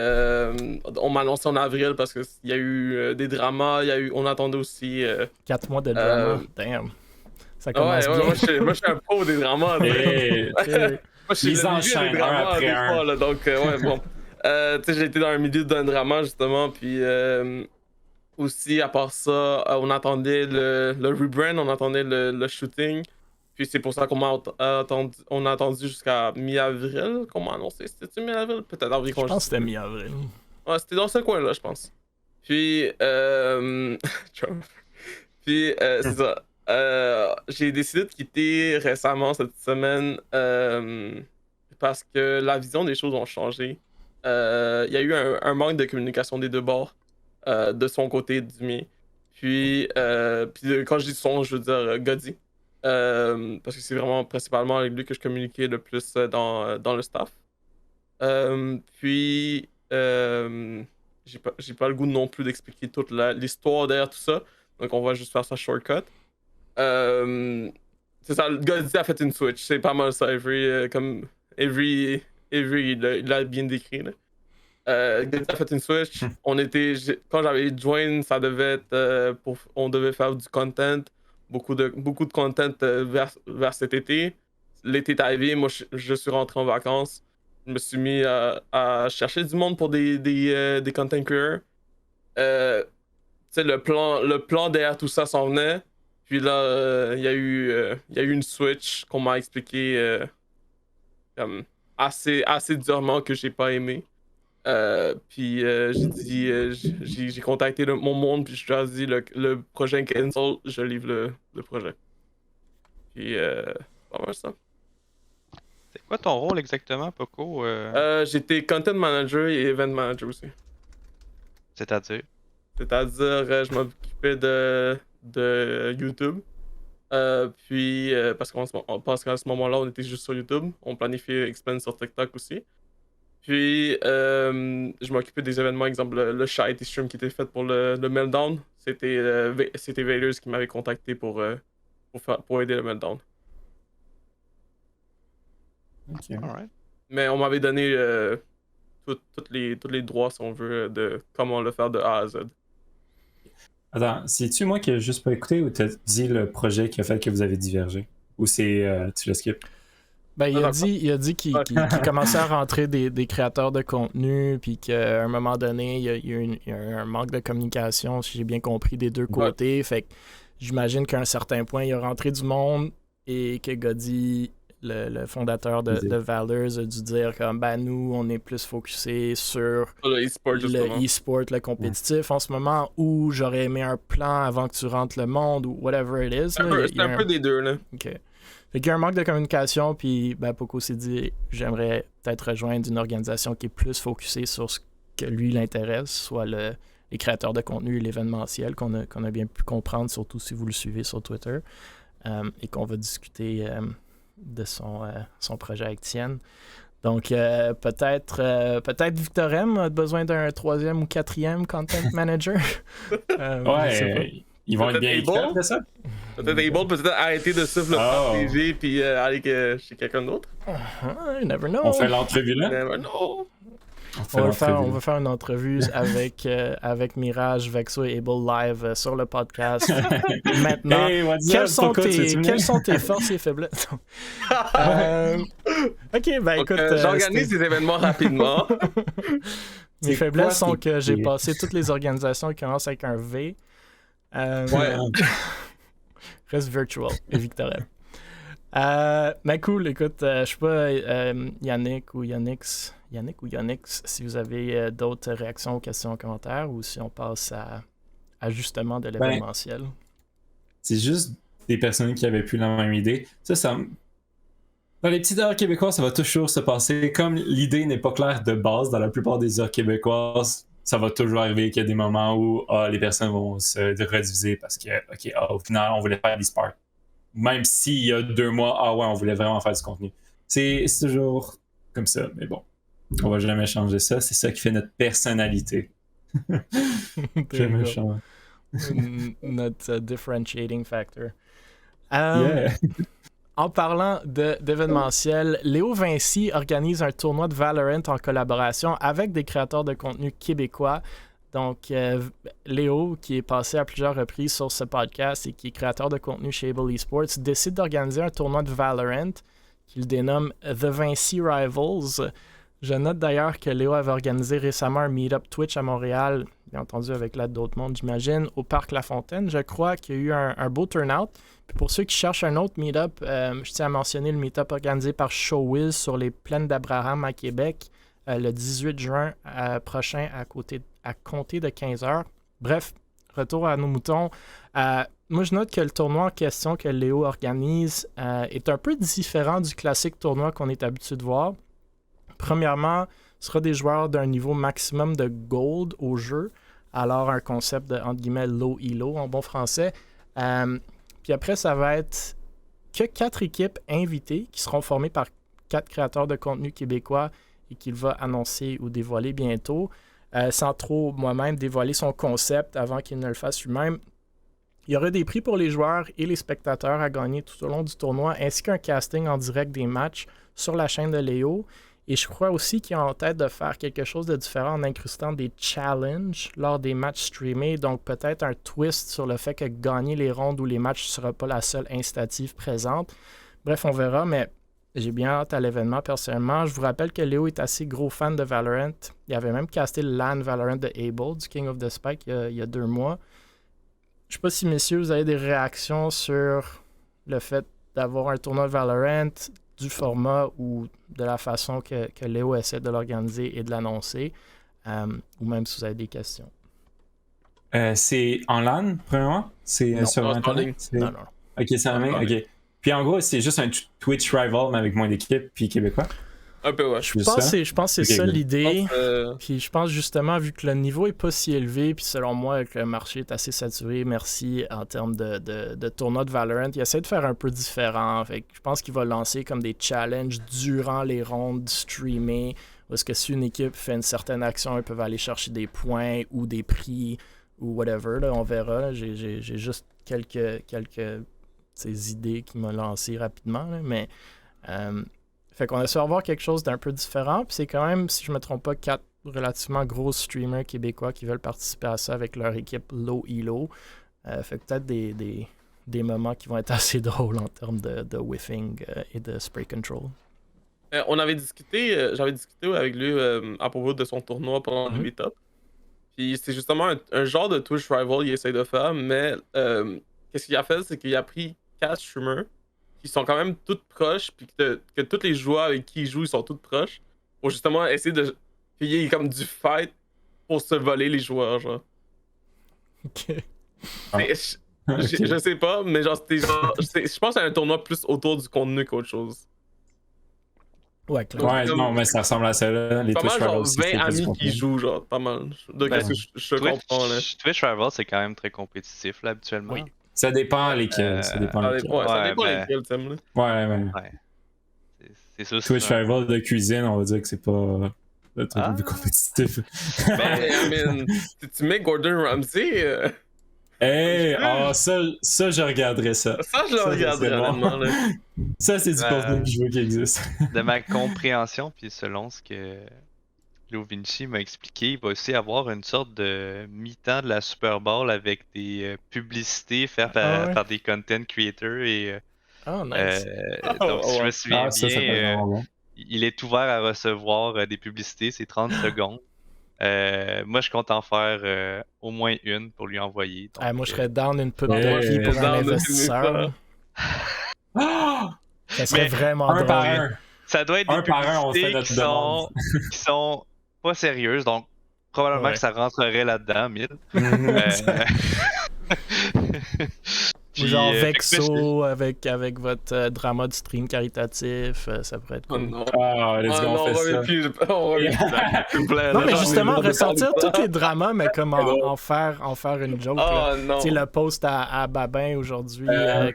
on m'a annoncé en avril parce qu'il y a eu des dramas, on attendait aussi 4 mois de drama, damn. Ça commence bien. Moi je suis un pro des dramas. Moi je suis des dramas des fois, là, donc bon. Tu sais, j'ai été dans le milieu d'un drama justement, puis aussi à part ça, on attendait le rebrand, on attendait le shooting. Puis c'est pour ça qu'on a attendu jusqu'à mi-avril qu'on m'a annoncé. C'était-tu mi-avril? Peut-être avril. Je pense que c'était mi-avril. Ouais, c'était dans ce coin-là, je pense. Puis, c'est ça. J'ai décidé de quitter récemment cette semaine parce que la vision des choses ont changé. Il y a eu un manque de communication des deux bords, de son côté et du mien. Puis quand je dis son, je veux dire Goddy. Parce que c'est vraiment principalement avec lui que je communiquais le plus dans le staff. Puis j'ai pas le goût non plus d'expliquer toute l'histoire derrière tout ça. Donc on va juste faire ça shortcut. C'est ça, le gars a fait une switch. C'est pas mal ça, Avery il l'a bien décrit. Goddy a fait une switch. Quand j'avais join, ça devait être on devait faire du content. Beaucoup de content vers cet été. L'été est arrivé, moi je suis rentré en vacances. Je me suis mis à chercher du monde pour des content creators. Tu sais, le plan derrière tout ça s'en venait. Puis là, il y a eu une switch qu'on m'a expliqué comme assez durement que j'ai pas aimé. Puis j'ai contacté mon monde, puis je leur ai dit le projet cancel, je livre le projet. Puis pas mal ça. C'est quoi ton rôle exactement, Poco? J'étais content manager et event manager aussi. C'est-à-dire? C'est-à-dire, je m'occupais de YouTube. Puis parce qu'à ce moment-là, on était juste sur YouTube. On planifiait expand sur TikTok aussi. Puis, je m'occupais des événements, exemple le Shy Stream qui était fait pour le Meltdown. C'était Vailers qui m'avait contacté pour aider le Meltdown. Okay. Alright. Mais on m'avait donné tous les droits, si on veut, de comment le faire de A à Z. Attends, c'est-tu moi qui ai juste pas écouté ou t'as dit le projet qui a fait que vous avez divergé? Ou c'est tu le skippes? Ben, il a dit qu'il commençait à rentrer des créateurs de contenu, puis qu'à un moment donné, il y a eu un manque de communication, si j'ai bien compris, des deux côtés. Ouais. Fait que j'imagine qu'à un certain point, il a rentré du monde et que Goddy, le fondateur de Valors, a dû dire comme ben nous, on est plus focusé sur le e-sport, le compétitif en ce moment, où j'aurais aimé un plan avant que tu rentres le monde ou whatever it is. C'est un peu des deux, là. OK. Fait qu'il y a un manque de communication, puis ben, Poco s'est dit j'aimerais peut-être rejoindre une organisation qui est plus focusée sur ce que lui l'intéresse, soit les créateurs de contenu et l'événementiel, qu'on a bien pu comprendre, surtout si vous le suivez sur Twitter, et qu'on va discuter de son projet avec Tien. Donc peut-être Victorem a besoin d'un 3e ou 4e content manager. Ouais. Ils vont être bien équipés après ça? Peut-être Able, peut-être arrêter de suivre le PG puis aller chez quelqu'un d'autre. You never know. On fait l'entrevue là? You never know. On va faire une entrevue avec Mirage, Vexo et Able live sur le podcast. Maintenant, quelles sont tes forces et faiblesses? Ok, ben écoute... j'organise des événements rapidement. Mes faiblesses sont que j'ai passé toutes les organisations qui commencent avec un V. Reste virtual et Victorel. Mais cool, écoute, je sais pas, Yannick ou Yannix, si vous avez d'autres réactions aux questions, commentaires, ou si on passe à justement de l'événementiel. C'est juste des personnes qui avaient plus la même idée. Ça dans les petites heures québécoises, ça va toujours se passer. Comme l'idée n'est pas claire de base dans la plupart des heures québécoises, ça va toujours arriver qu'il y a des moments où les personnes vont se rediviser parce que, au final, on voulait faire des Sparks. Même s'il y a 2 mois, on voulait vraiment faire du contenu. C'est toujours comme ça, mais bon, on va jamais changer ça. C'est ça qui fait notre personnalité. Jamais changer. Notre differentiating factor. Yeah. En parlant d'événementiel, Léo Vinci organise un tournoi de Valorant en collaboration avec des créateurs de contenu québécois. Donc, Léo, qui est passé à plusieurs reprises sur ce podcast et qui est créateur de contenu chez Able Esports, décide d'organiser un tournoi de Valorant qu'il dénomme The Vinci Rivals. Je note d'ailleurs que Léo avait organisé récemment un meet-up Twitch à Montréal, bien entendu avec l'aide d'autres mondes, j'imagine, au Parc La Fontaine. Je crois qu'il y a eu un beau turnout. Puis pour ceux qui cherchent un autre meet-up, je tiens à mentionner le meet-up organisé par Showwiz sur les plaines d'Abraham à Québec le 18 juin prochain à compter de 15h. Bref, retour à nos moutons. Moi, je note que le tournoi en question que Léo organise est un peu différent du classique tournoi qu'on est habitué de voir. Premièrement, ce sera des joueurs d'un niveau maximum de gold au jeu, alors un concept de, entre guillemets, low elo en bon français. Puis après, ça va être que 4 équipes invitées qui seront formées par 4 créateurs de contenu québécois et qu'il va annoncer ou dévoiler bientôt, sans trop moi-même dévoiler son concept avant qu'il ne le fasse lui-même. Il y aura des prix pour les joueurs et les spectateurs à gagner tout au long du tournoi, ainsi qu'un casting en direct des matchs sur la chaîne de Léo. Et je crois aussi qu'il a en tête de faire quelque chose de différent en incrustant des challenges lors des matchs streamés. Donc peut-être un twist sur le fait que gagner les rondes ou les matchs ne sera pas la seule incitative présente. Bref, on verra, mais j'ai bien hâte à l'événement personnellement. Je vous rappelle que Léo est assez gros fan de Valorant. Il avait même casté le LAN Valorant de Able, du King of the Spike, il y a 2 mois. Je ne sais pas si, messieurs, vous avez des réactions sur le fait d'avoir un tournoi de Valorant, du format ou de la façon que Léo essaie de l'organiser et de l'annoncer, ou même si vous avez des questions. C'est en LAN, premièrement? C'est sur Internet? Non. Ok, c'est en ligne, ok. Puis en gros, c'est juste un Twitch rival, mais avec moins d'équipes, puis québécois? Un peu, ouais. Je pense que c'est ça l'idée. Puis je pense justement, vu que le niveau est pas si élevé, puis selon moi, que le marché est assez saturé, merci, en termes de tournoi de Valorant, il essaie de faire un peu différent. Fait que je pense qu'il va lancer comme des challenges durant les rondes streamées, parce que si une équipe fait une certaine action, ils peuvent aller chercher des points ou des prix ou whatever. Là, on verra. Là. J'ai juste quelques ces idées qui m'ont lancé rapidement, là, mais... Fait qu'on essaie d'avoir quelque chose d'un peu différent. Puis c'est quand même, si je ne me trompe pas, 4 relativement gros streamers québécois qui veulent participer à ça avec leur équipe low elo. Fait que peut-être des moments qui vont être assez drôles en termes de whiffing et de spray control. J'avais discuté avec lui à propos de son tournoi pendant le meet-up. Puis c'est justement un genre de Twitch rival qu'il essaie de faire, mais qu'est-ce qu'il a fait, c'est qu'il a pris 4 streamers qui sont quand même toutes proches, puis que tous les joueurs avec qui ils jouent, ils sont tous proches, pour justement essayer de payer comme du fight pour se voler les joueurs, genre. Ok. Je sais pas, mais genre, je pense que c'est un tournoi plus autour du contenu qu'autre chose. Ouais, clairement. Ouais, non, mais ça ressemble à ça, là. Les pas Twitch mal, genre, Rivals, 20 amis qui jouent, genre, pas mal. De qu'est-ce que je comprends, là. Twitch Rivals, c'est quand même très compétitif, là, habituellement. Oui. Ça dépend lesquels. Ça dépend lesquels. Ça dépend mais... lesquels t'aimes, là. Ouais. C'est ça. Twitch Rival de cuisine, on va dire que c'est pas le truc le plus compétitif. Ben, tu mets Gordon Ramsay. Ça, je regarderais ça. Ça, je le regarderais, honnêtement, là. Ça, c'est du contenu que je veux qu'il existe. De ma compréhension, puis selon ce que Lou Vinci m'a expliqué, il va aussi avoir une sorte de mi-temps de la Super Bowl avec des publicités faites par des content creators et nice. donc si je me souviens bien, bon. il est ouvert à recevoir des publicités, c'est 30 secondes. Moi, je compte en faire au moins une pour lui envoyer. Donc, Moi, je serais down une pub de qui pour un investisseur. Ça serait vraiment un par drôle. un. Ça doit être des publicités qui sont pas sérieuses, donc probablement que ça rentrerait là-dedans, 1000. Ou genre Vexo avec votre drama de stream caritatif, ça pourrait être cool. Let's go, on fait ça. Non, mais justement, ressortir tous les dramas, mais comme en faire une joke. Tu sais, le post à Babin aujourd'hui,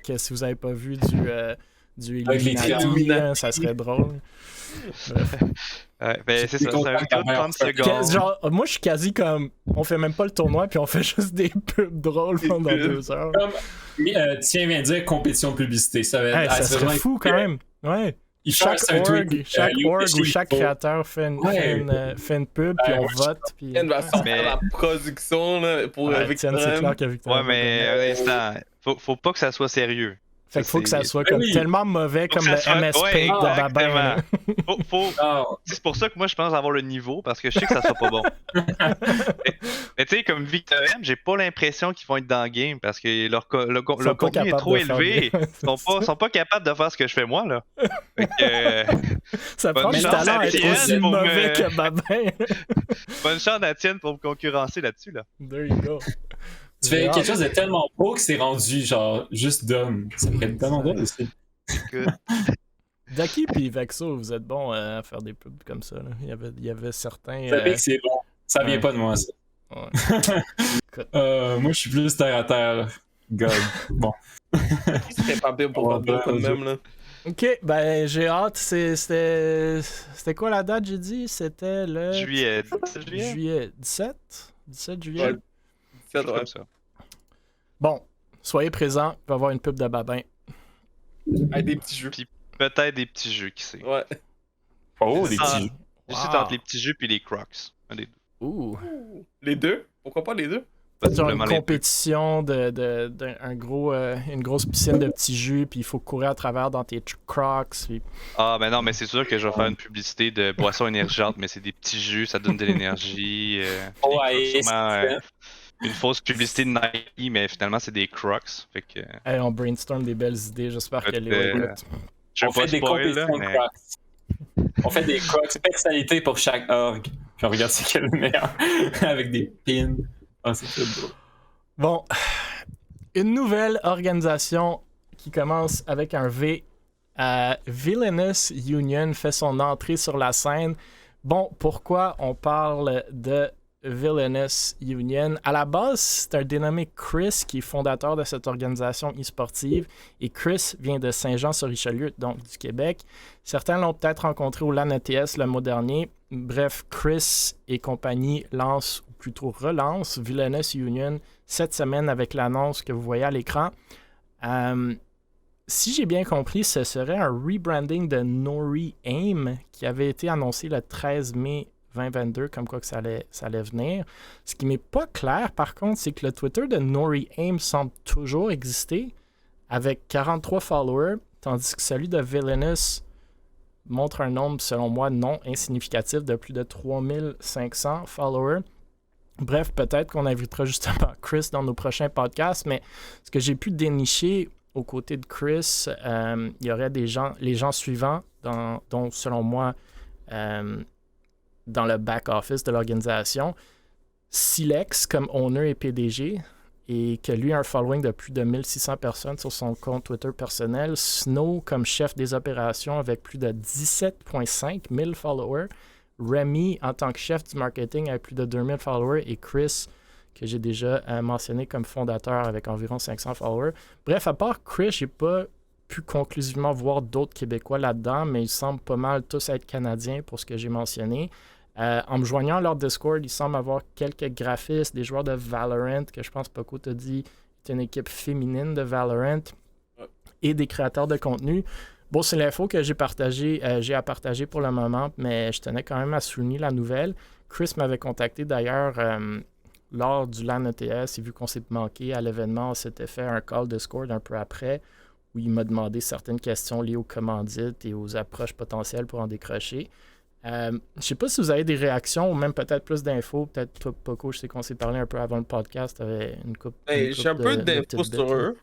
que si vous avez pas vu du Illuminati, ça serait drôle. Bref. Ben c'est ça, c'est un vidéo de 30 secondes. Genre, moi je suis quasi comme, on fait même pas le tournoi puis on fait juste des pubs drôles pendant 2 heures. Tiens, viens dire compétition de publicité. Ça serait fou quand même. Ouais. Chaque org ou chaque créateur fait une pub puis on vote. Puis... Etienne va sortir la production là, pour Etienne, c'est clair que Victor. Ouais, mais à l'instant, faut pas que ça soit sérieux. Fait qu'il faut que ça soit comme tellement mauvais comme le MS Paint de Babin. C'est pour ça que moi je pense avoir le niveau parce que je sais que ça sera pas bon. mais tu sais, comme Victor M, j'ai pas l'impression qu'ils vont être dans le game parce que leur contenu est trop élevé. Ils sont pas capables de faire ce que je fais moi là. Ça prend du talent à être aussi mauvais que Babin. Bonne chance à Etienne pour me concurrencer là-dessus là. There you go. Tu fais quelque chose de tellement beau que c'est rendu genre juste d'homme. Ça ferait tellement drôle aussi. Daki puis Vexo, vous êtes bons à faire des pubs comme ça. Là. Il y avait certains. Ça fait que c'est bon. Ça vient pas de moi, ça. Ouais. Moi, je suis plus terre à terre. God. Bon. C'était pas bien pour pas quand même, là. Ok, ben j'ai hâte. C'était quoi la date, j'ai dit? C'était le... Juillet. 17 juillet? Ouais. Comme ça. Bon, soyez présents, il va y avoir une pub de Babin. Avec des petits jeux. Puis peut-être des petits jeux, qui sait. Ouais. Oh, des petits jeux. Je suis entre les petits jeux puis les Crocs. Un des deux. Ouh. Les deux? Pourquoi pas les deux? Genre une compétition une grosse piscine de petits jus, puis il faut courir à travers dans tes Crocs. Puis... Ah, ben non, mais c'est sûr que je vais faire une publicité de boissons énergisantes, mais c'est des petits jus, ça donne de l'énergie. Une fausse publicité de Nike, mais finalement c'est des Crocs. Fait que... Hey, on brainstorm des belles idées, j'espère que Léo écoute. On fait des compétitions de Crocs. On fait des Crocs spécialité pour chaque org. Puis on regarde c'est quel est le meilleur. Avec des pins. Ah, c'est très beau. Bon, une nouvelle organisation qui commence avec un V. Villainous Union fait son entrée sur la scène. Bon, pourquoi on parle de Villainous Union? À la base, c'est un dénommé Chris qui est fondateur de cette organisation e-sportive. Et Chris vient de Saint-Jean-sur-Richelieu, donc du Québec. Certains l'ont peut-être rencontré au LAN ETS le mois dernier. Bref, Chris et compagnie lancent, ou plutôt relancent, Villainous Union cette semaine avec l'annonce que vous voyez à l'écran. Si j'ai bien compris, ce serait un rebranding de Nori Aim qui avait été annoncé le 13 mai 2022, comme quoi que ça allait venir. Ce qui m'est pas clair, par contre, c'est que le Twitter de Nori Aim semble toujours exister avec 43 followers, tandis que celui de Villainous montre un nombre, selon moi, non insignificatif de plus de 3500 followers. Bref, peut-être qu'on invitera justement Chris dans nos prochains podcasts, mais ce que j'ai pu dénicher aux côtés de Chris, il y aurait les gens suivants, dont, selon moi, dans le back-office de l'organisation, Silex comme owner et PDG, et que lui a un following de plus de 1600 personnes sur son compte Twitter personnel. Snow comme chef des opérations avec plus de 17,5 000 followers. Remy en tant que chef du marketing avec plus de 2000 followers. Et Chris, que j'ai déjà mentionné comme fondateur avec environ 500 followers. Bref, à part Chris, j'ai pas pu conclusivement voir d'autres Québécois là-dedans, mais ils semblent pas mal tous être Canadiens pour ce que j'ai mentionné. En me joignant à leur Discord, il semble avoir quelques graphistes, des joueurs de Valorant, que je pense Poco t'a dit est une équipe féminine de Valorant, et des créateurs de contenu. Bon, c'est l'info que j'ai à partager pour le moment, mais je tenais quand même à souligner la nouvelle. Chris m'avait contacté d'ailleurs lors du LAN ETS, et vu qu'on s'est manqué à l'événement, on s'était fait un call Discord un peu après, où il m'a demandé certaines questions liées aux commandites et aux approches potentielles pour en décrocher. Je sais pas si vous avez des réactions ou même peut-être plus d'infos. Peut-être toi, Poco, je sais qu'on s'est parlé un peu avant le podcast. T'avais une coupe. J'ai un peu d'infos sur eux.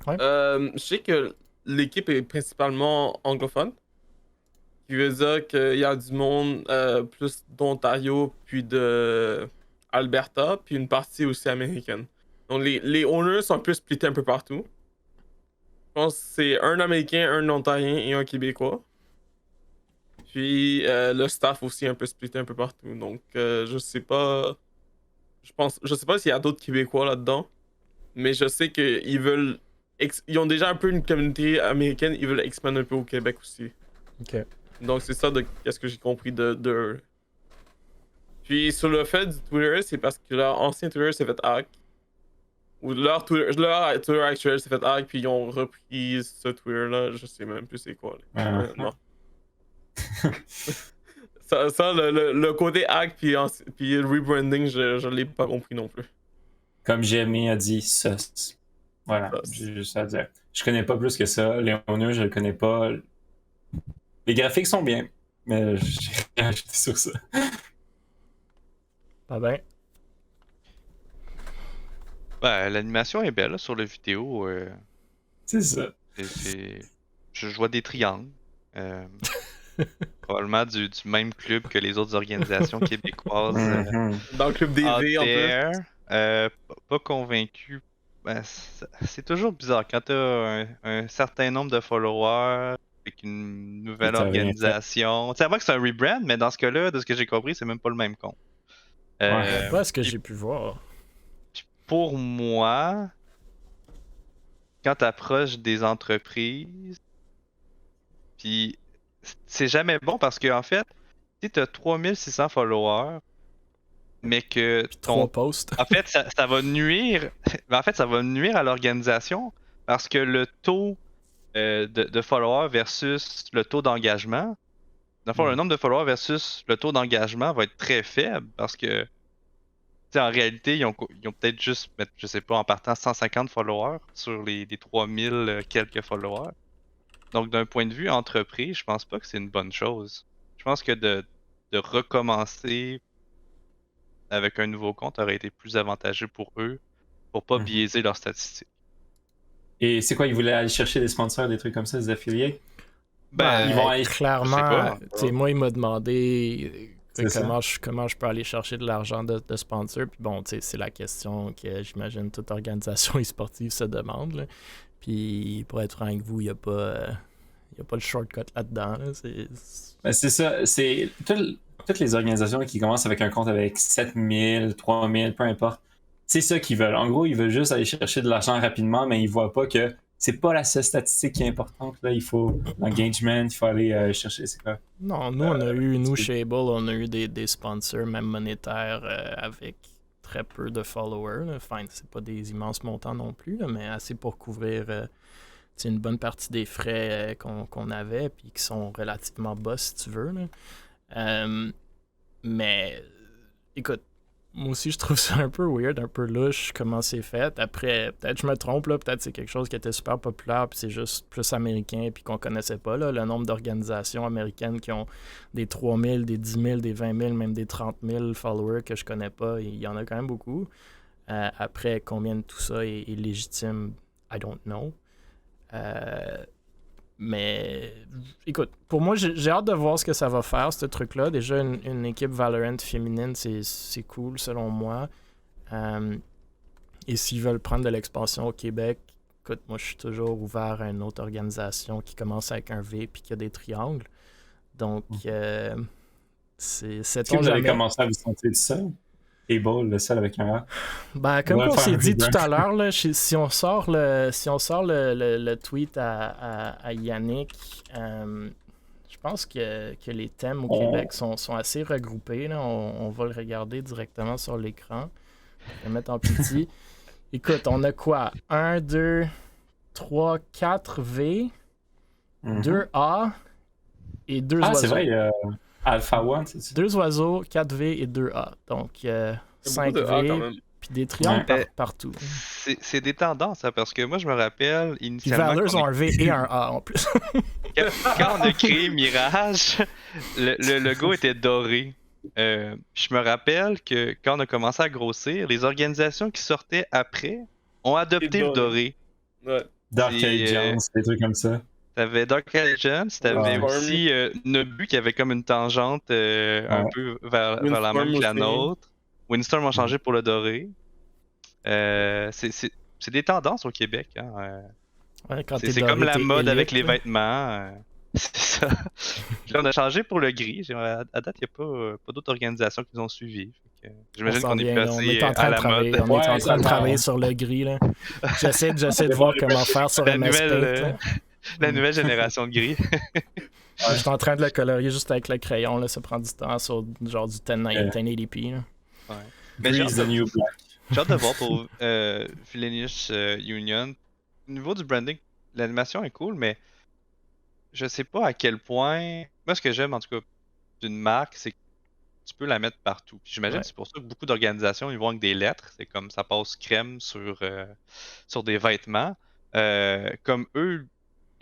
Ouais. Je sais que l'équipe est principalement anglophone. Ce qui veut dire qu'il y a du monde plus d'Ontario, puis de Alberta, puis une partie aussi américaine. Donc les owners sont un peu splittés un peu partout. Je pense que c'est un Américain, un Ontarien et un Québécois. Puis le staff aussi un peu splitté un peu partout. Donc je sais pas. Je sais pas s'il y a d'autres Québécois là-dedans. Mais je sais qu'ils veulent. Ils ont déjà un peu une communauté américaine, ils veulent expander un peu au Québec aussi. Ok. Donc c'est ça de qu'est-ce que j'ai compris de. Puis sur le fait du Twitter, c'est parce que leur ancien Twitter s'est fait hack. Ou leur Twitter actuel s'est fait hack, puis ils ont repris ce Twitter-là. Je sais même plus c'est quoi. Non. ça le côté hack, puis le rebranding, je l'ai pas compris non plus. Comme Jérémy a dit, sus. Voilà, j'ai juste à dire. Je connais pas plus que ça. Les owners, je le connais pas. Les graphiques sont bien, mais j'ai rien ajouté sur ça. Pas bien. Ben, l'animation est belle là, sur la vidéo. C'est ça. Je vois des triangles. Probablement du même club que les autres organisations québécoises. Dans le club DV en plus. Pas convaincu. Ben, c'est toujours bizarre quand t'as un certain nombre de followers avec une nouvelle organisation. C'est vrai que c'est un rebrand, mais dans ce cas-là, de ce que j'ai compris, c'est même pas le même compte. Pas ce que j'ai pu voir. Pour moi, quand t'approches des entreprises, puis c'est jamais bon parce que en fait, si t'as 3600 followers, mais que ton posts. En fait, ça va nuire. En fait, ça va nuire à l'organisation parce que le taux de followers versus le taux d'engagement, dans le fond, le nombre de followers versus le taux d'engagement va être très faible parce que, en réalité, ils ont peut-être juste, je sais pas, en partant 150 followers sur les 3000 quelques followers. Donc, d'un point de vue entreprise, je pense pas que c'est une bonne chose. Je pense que de recommencer avec un nouveau compte aurait été plus avantageux pour eux pour pas biaiser leurs statistiques. Et c'est quoi, ils voulaient aller chercher des sponsors, des trucs comme ça, des affiliés? Ils vont aller clairement. Moi, il m'a demandé comment je peux aller chercher de l'argent de sponsors. Puis bon, c'est la question que j'imagine toute organisation e-sportive se demande. Là. Puis pour être franc avec vous, il n'y a pas le shortcut là-dedans. Là. C'est ça. C'est toutes les organisations qui commencent avec un compte avec 7000, 3000, peu importe. C'est ça qu'ils veulent. En gros, ils veulent juste aller chercher de l'argent rapidement, mais ils voient pas que c'est pas la seule statistique qui est importante. Là, il faut l'engagement, il faut aller chercher. C'est quoi? Non, nous, chez Able, on a eu des sponsors, même monétaires, avec très peu de followers. Là. Enfin, c'est pas des immenses montants non plus, là, mais assez pour couvrir une bonne partie des frais qu'on avait, puis qui sont relativement bas, si tu veux. Là. Mais, écoute, moi aussi, je trouve ça un peu weird, un peu louche, comment c'est fait. Après, peut-être je me trompe, là, peut-être c'est quelque chose qui était super populaire, puis c'est juste plus américain, puis qu'on connaissait pas, là, le nombre d'organisations américaines qui ont des 3000, des 10 000, des 20 000, même des 30 000 followers que je connais pas. Il y en a quand même beaucoup. Après, combien de tout ça est légitime, I don't know. Mais écoute, pour moi, j'ai hâte de voir ce que ça va faire, ce truc-là. Déjà, une équipe Valorant féminine, c'est cool selon moi. Et s'ils veulent prendre de l'expansion au Québec, écoute, moi je suis toujours ouvert à une autre organisation qui commence avec un V et qui a des triangles. Donc, c'est Est-ce que vous avez commencé à vous sentir seul? Able, le seul avec un A. Ben, comme on s'est dit tout à l'heure, là, si on sort le tweet à Yannick, je pense que les thèmes au Québec sont assez regroupés. Là. On va le regarder directement sur l'écran. Je vais le mettre en petit. Écoute, on a quoi? 1, 2, 3, 4 V. 2A et 2 oiseaux. Ah, c'est vrai, il y a Alpha One, c'est ça? 2 oiseaux, 4V et 2A. Donc 5V, puis des triangles partout. C'est des tendances, hein, parce que moi, je me rappelle Puis initialement. Valors ont un V et un A en plus. Quand on a créé Mirage, le logo était doré. Je me rappelle que quand on a commencé à grossir, les organisations qui sortaient après ont adopté le doré. Ouais. Dark Allegiance, des trucs comme ça. T'avais Dark Allegiance, t'avais aussi Nobu qui avait comme une tangente un peu vers la même que la nôtre. Windstorm a changé pour le doré. C'est des tendances au Québec. Hein. Ouais, c'est comme la mode avec les vêtements. C'est ça. Puis là, on a changé pour le gris. À date, il n'y a pas d'autres organisations qui nous ont suivis. J'imagine qu'on est placé à la mode. On est en train de travailler sur le gris. Là. J'essaie de voir comment faire sur MS Paint. La nouvelle génération de gris. Je suis en train de le colorier juste avec le crayon. Là. Ça prend du temps sur genre du 1080p. Là. Ouais. Mais j'ai hâte de voir pour Villainous Union. Au niveau du branding, l'animation est cool, mais je sais pas à quel point. Moi, ce que j'aime en tout cas d'une marque, c'est que tu peux la mettre partout. J'imagine que c'est pour ça que beaucoup d'organisations ils vont avec des lettres. C'est comme ça passe crème sur des vêtements. Comme eux,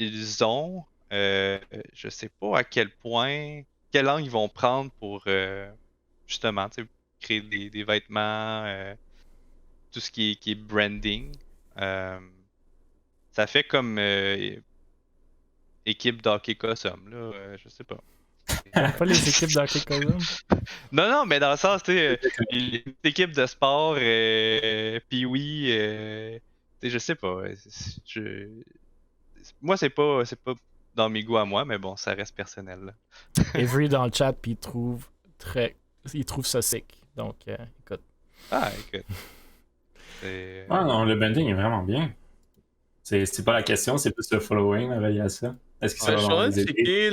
ils ont. Je sais pas à quel point. Quel angle ils vont prendre pour justement créer des vêtements. Tout ce qui est branding. Ça fait comme équipe d'hockey Cosum, là, je sais pas. Pas les équipes d'hockey Cosum? Non, mais dans le sens, tu sais, les équipes de sport, puis oui, je sais pas. Moi, c'est pas dans mes goûts à moi, mais bon, ça reste personnel. Là. Avery dans le chat, puis il trouve ça sick. Donc, écoute. Ah, écoute. Ah non, le branding est vraiment bien. C'est pas la question, c'est plus le following relié à ça. Est-ce que ça va je suis en train de checker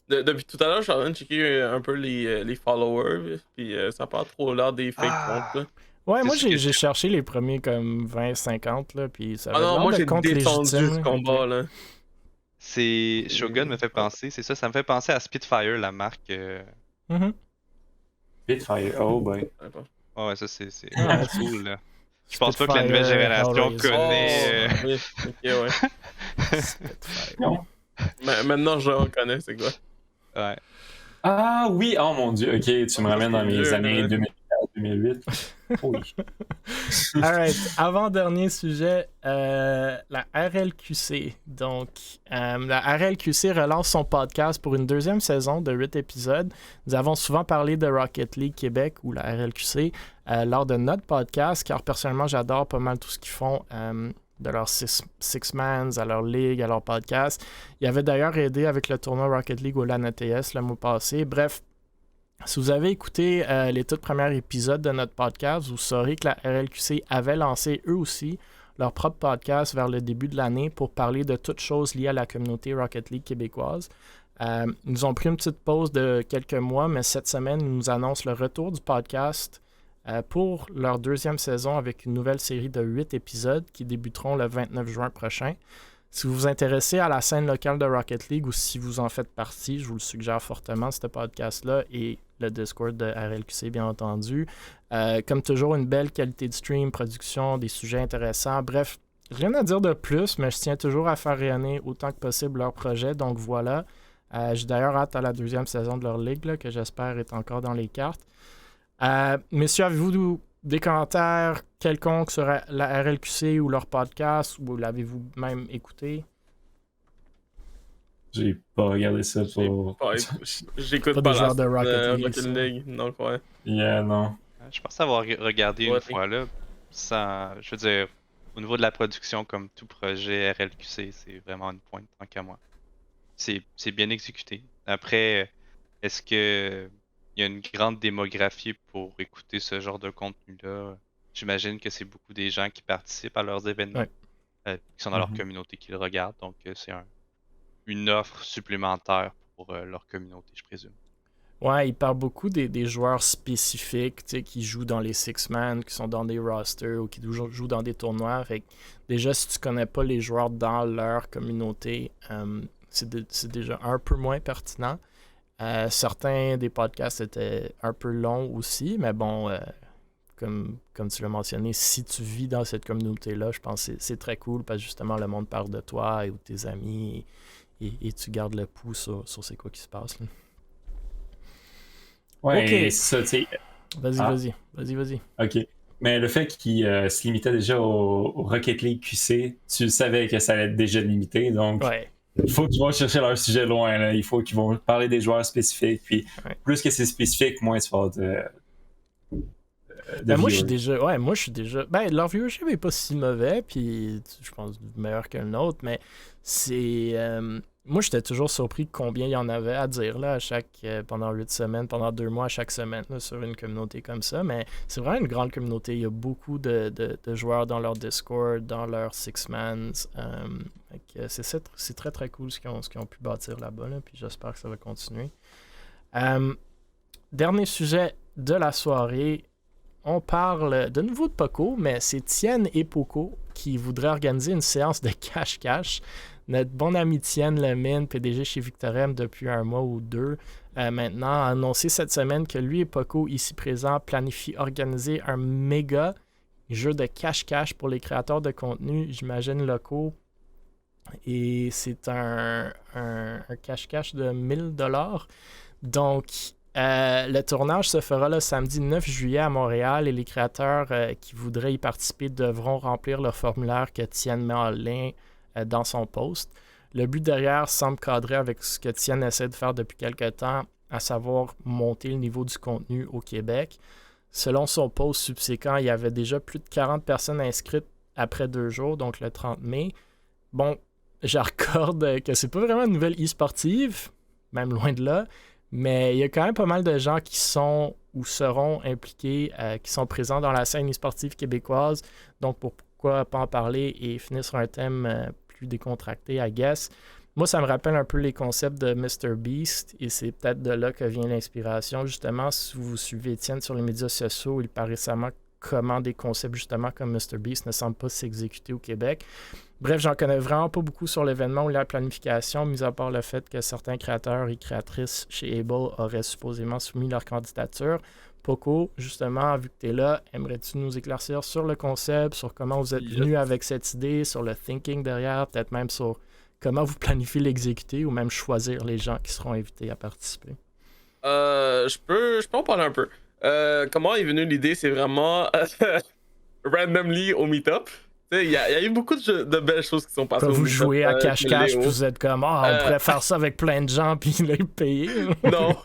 depuis tout à l'heure, je suis en train de checker un peu les followers, puis ça part trop l'air des fake comptes. Là. Ouais, moi j'ai cherché les premiers comme 20-50, là, puis ça avait moi j'ai compte descendu ce combat, là. C'est Shogun me fait penser, c'est ça me fait penser à Spitfire, la marque. Spitfire, oh boy. Ouais, ça c'est cool, là. Je pense pas que la nouvelle génération connaît. Oui, ok, ouais. Non. Mais maintenant, je le reconnais, c'est quoi? Ouais. Ah oui, oh mon dieu, ok, tu me ramènes dans mes années 2004-2008. Oui. Alright, avant-dernier sujet, la RLQC. Donc, la RLQC relance son podcast pour une deuxième saison de 8 épisodes. Nous avons souvent parlé de Rocket League Québec ou la RLQC lors de notre podcast, car personnellement, j'adore pas mal tout ce qu'ils font. De leurs Six-Mans, à leur ligue, à leur podcast. Ils avaient d'ailleurs aidé avec le tournoi Rocket League au LAN ETS le mois passé. Bref, si vous avez écouté les tout premiers épisodes de notre podcast, vous saurez que la RLQC avait lancé eux aussi leur propre podcast vers le début de l'année pour parler de toutes choses liées à la communauté Rocket League québécoise. Ils ont pris une petite pause de quelques mois, mais cette semaine, ils nous annoncent le retour du podcast pour leur deuxième saison avec une nouvelle série de 8 épisodes qui débuteront le 29 juin prochain. Si vous vous intéressez à la scène locale de Rocket League ou si vous en faites partie, je vous le suggère fortement, ce podcast-là, et le Discord de RLQC, bien entendu. Comme toujours, une belle qualité de stream, production, des sujets intéressants. Bref, rien à dire de plus, mais je tiens toujours à faire rayonner autant que possible leur projet. Donc voilà. J'ai d'ailleurs hâte à la deuxième saison de leur ligue, là, que j'espère est encore dans les cartes. Messieurs, avez-vous des commentaires quelconques sur la RLQC ou leur podcast, ou l'avez-vous même écouté? J'ai pas regardé ça pour... J'écoute pas genre de Rocket League, donc ouais. Yeah, non. Je pense avoir regardé une fois là. Je veux dire, au niveau de la production, comme tout projet RLQC, c'est vraiment une pointe tant qu'à moi. C'est bien exécuté. Après, est-ce que il y a une grande démographie pour écouter ce genre de contenu-là? J'imagine que c'est beaucoup des gens qui participent à leurs événements, qui sont dans leur communauté, qui le regardent. Donc, c'est une offre supplémentaire pour leur communauté, je présume. Ouais, il parle beaucoup des joueurs spécifiques qui jouent dans les Six-Man, qui sont dans des rosters ou qui jouent dans des tournois. Fait que déjà, si tu connais pas les joueurs dans leur communauté, c'est déjà un peu moins pertinent. Certains des podcasts étaient un peu longs aussi, mais bon, comme tu l'as mentionné, si tu vis dans cette communauté-là, je pense que c'est très cool parce que justement, le monde parle de toi et de tes amis et tu gardes le pouls sur c'est quoi qui se passe. Là. Ouais, okay. ça, tu sais. Vas-y. Ok. Mais le fait qu'il se limitait déjà au Rocket League QC, tu savais que ça allait être déjà limité, donc il faut qu'ils vont chercher leur sujet loin. Là. Il faut qu'ils vont parler des joueurs spécifiques, puis plus que c'est spécifique, moins tu vas moi, je suis déjà... Ben, leur viewership est pas si mauvais, puis je pense meilleur que le nôtre, mais c'est... Moi, j'étais toujours surpris de combien il y en avait à dire là, pendant 8 semaines, pendant 2 mois à chaque semaine là, sur une communauté comme ça. Mais c'est vraiment une grande communauté. Il y a beaucoup de joueurs dans leur Discord, dans leur Six-Mans. C'est très très cool ce qu'ils ont pu bâtir là-bas. Là, puis j'espère que ça va continuer. Dernier sujet de la soirée. On parle de nouveau de Poco, mais c'est Tienne et Poco qui voudraient organiser une séance de cache-cache. Notre bon ami Tienne Lemine, PDG chez Victorem depuis 1 mois ou 2, maintenant a annoncé cette semaine que lui et Poco, ici présents, planifient organiser un méga jeu de cache-cache pour les créateurs de contenu, j'imagine locaux. Et c'est un cache-cache de 1000$. Donc, le tournage se fera le samedi 9 juillet à Montréal et les créateurs qui voudraient y participer devront remplir le formulaire que Tienne met en ligne dans son post. Le but derrière semble cadrer avec ce que Tienne essaie de faire depuis quelque temps, à savoir monter le niveau du contenu au Québec. Selon son post subséquent, il y avait déjà plus de 40 personnes inscrites après 2 jours, donc le 30 mai. Bon, j'accorde que c'est pas vraiment une nouvelle e-sportive, même loin de là, mais il y a quand même pas mal de gens qui sont ou seront impliqués, qui sont présents dans la scène e-sportive québécoise. Donc, pourquoi pas en parler et finir sur un thème plus décontracté, I guess. Moi, ça me rappelle un peu les concepts de MrBeast et c'est peut-être de là que vient l'inspiration. Justement, si vous suivez Étienne sur les médias sociaux, il parle récemment comment des concepts justement comme MrBeast ne semblent pas s'exécuter au Québec. Bref, j'en connais vraiment pas beaucoup sur l'événement ou la planification, mis à part le fait que certains créateurs et créatrices chez Able auraient supposément soumis leur candidature. Poco, justement, vu que tu es là, aimerais-tu nous éclaircir sur le concept, sur comment vous êtes venu avec cette idée, sur le thinking derrière, peut-être même sur comment vous planifiez l'exécuter ou même choisir les gens qui seront invités à participer? Je peux en parler un peu. Comment est venue l'idée? C'est vraiment randomly au meet-up. Il y a eu beaucoup de belles choses qui sont passées. Quand vous jouez à cache-cache, puis vous êtes comme on pourrait faire ça avec plein de gens, puis les payer. non,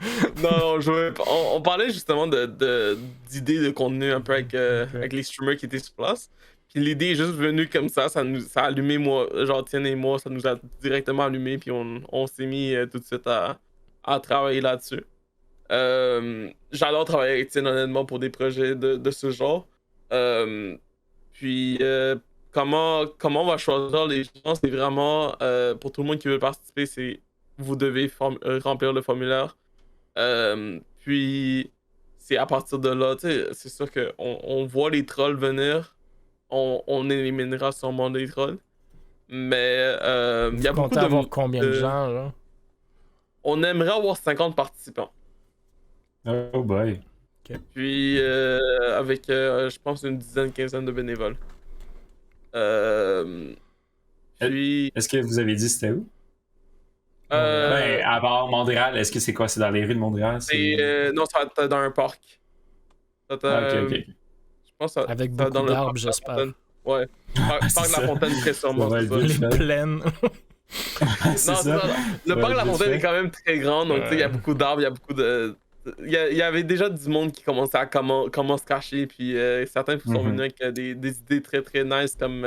on parlait justement d'idées de contenu un peu avec les streamers qui étaient sur place. Puis l'idée est juste venue comme ça a allumé moi, genre Tienne et moi, ça nous a directement allumé, puis on s'est mis tout de suite à travailler là-dessus. J'adore travailler avec Tienne honnêtement pour des projets de ce genre. Puis comment on va choisir les gens, c'est vraiment pour tout le monde qui veut participer, c'est vous devez remplir le formulaire. Puis c'est à partir de là, c'est sûr qu'on voit les trolls venir, on éliminera sûrement des trolls. Mais il y a beaucoup avoir combien de gens là? On aimerait avoir 50 participants. Oh boy. Okay. Puis avec je pense une quinzaine de bénévoles. Puis... Est-ce que vous avez dit c'était où? Ben, à part Montréal, est-ce que c'est quoi? C'est dans les rues de Montréal? Non, ça va être dans un parc. Ok. Je pense que avec beaucoup dans d'arbres, j'espère. Ouais. Parc de la Fontaine, très sûrement. Les plaines. Le parc de la Fontaine est quand même très grand, donc il y a beaucoup d'arbres, il y a beaucoup de... Il y avait déjà du monde qui commençait à comment se cacher, puis certains sont venus avec des idées très très nice comme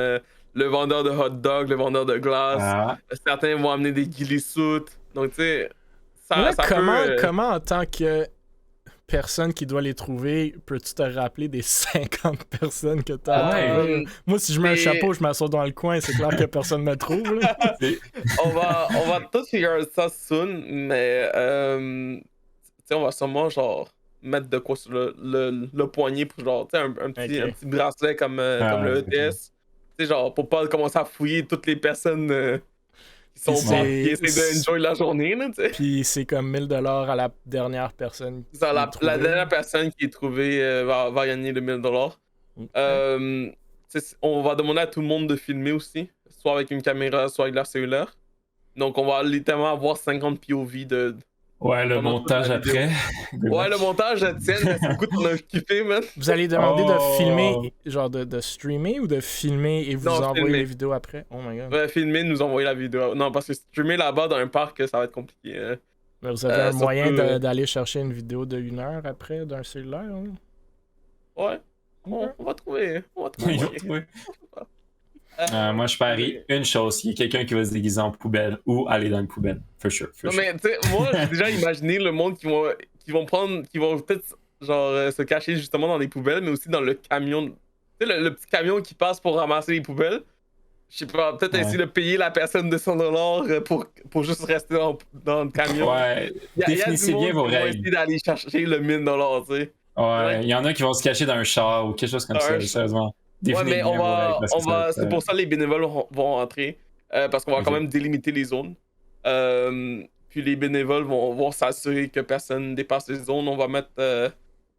le vendeur de hot dog, le vendeur de glace. Certains vont amener des ghillie suits. Donc tu sais, ça comment en tant que personne qui doit les trouver, peux-tu te rappeler des 50 personnes que t'as? Moi, si je mets un chapeau, je m'assois dans le coin, c'est clair que personne me trouve. Là. on va tout figure ça soon, mais on va sûrement genre mettre de quoi sur le poignet pour genre, tu sais, un petit bracelet comme le ETS. Tu sais, genre, pour pas commencer à fouiller toutes les personnes qui sont mortes qui essaient d'enjoy la journée, là, tu sais. Puis c'est comme 1000$ à la dernière personne. La dernière personne qui est trouvée va gagner le 1000$. On va demander à tout le monde de filmer aussi, soit avec une caméra, soit avec leur cellulaire. Donc on va littéralement avoir 50 POV de... Ouais, le montage après. Ouais, le montage, tiens, merci beaucoup de m'avoir kiffé, man. Vous allez demander de filmer, genre de streamer ou de filmer et vous envoyer les vidéos après? Oh my god. Ouais, filmer, nous envoyer la vidéo. Non, parce que streamer là-bas dans un parc, ça va être compliqué. Mais vous avez un moyen d'aller chercher une vidéo de 1 heure après d'un cellulaire? Hein? Ouais. On va trouver. Moi, je parie une chose, il y a quelqu'un qui va se déguiser en poubelle ou aller dans une poubelle. For sure. Mais tu sais, moi, j'ai déjà imaginé le monde qui vont peut-être genre se cacher justement dans les poubelles, mais aussi dans le camion. Tu sais, le petit camion qui passe pour ramasser les poubelles. Je sais pas, peut-être essayer de payer la personne $200 pour juste rester dans le camion. Ouais, définissez bien vos règles. Essayer d'aller chercher le $1000, tu sais. Ouais, il y en a qui vont se cacher dans un char ou quelque chose comme ça, sérieusement. Ouais, mais c'est pour ça que les bénévoles vont entrer, parce qu'on va quand même délimiter les zones. Puis les bénévoles vont s'assurer que personne ne dépasse les zones. On va mettre...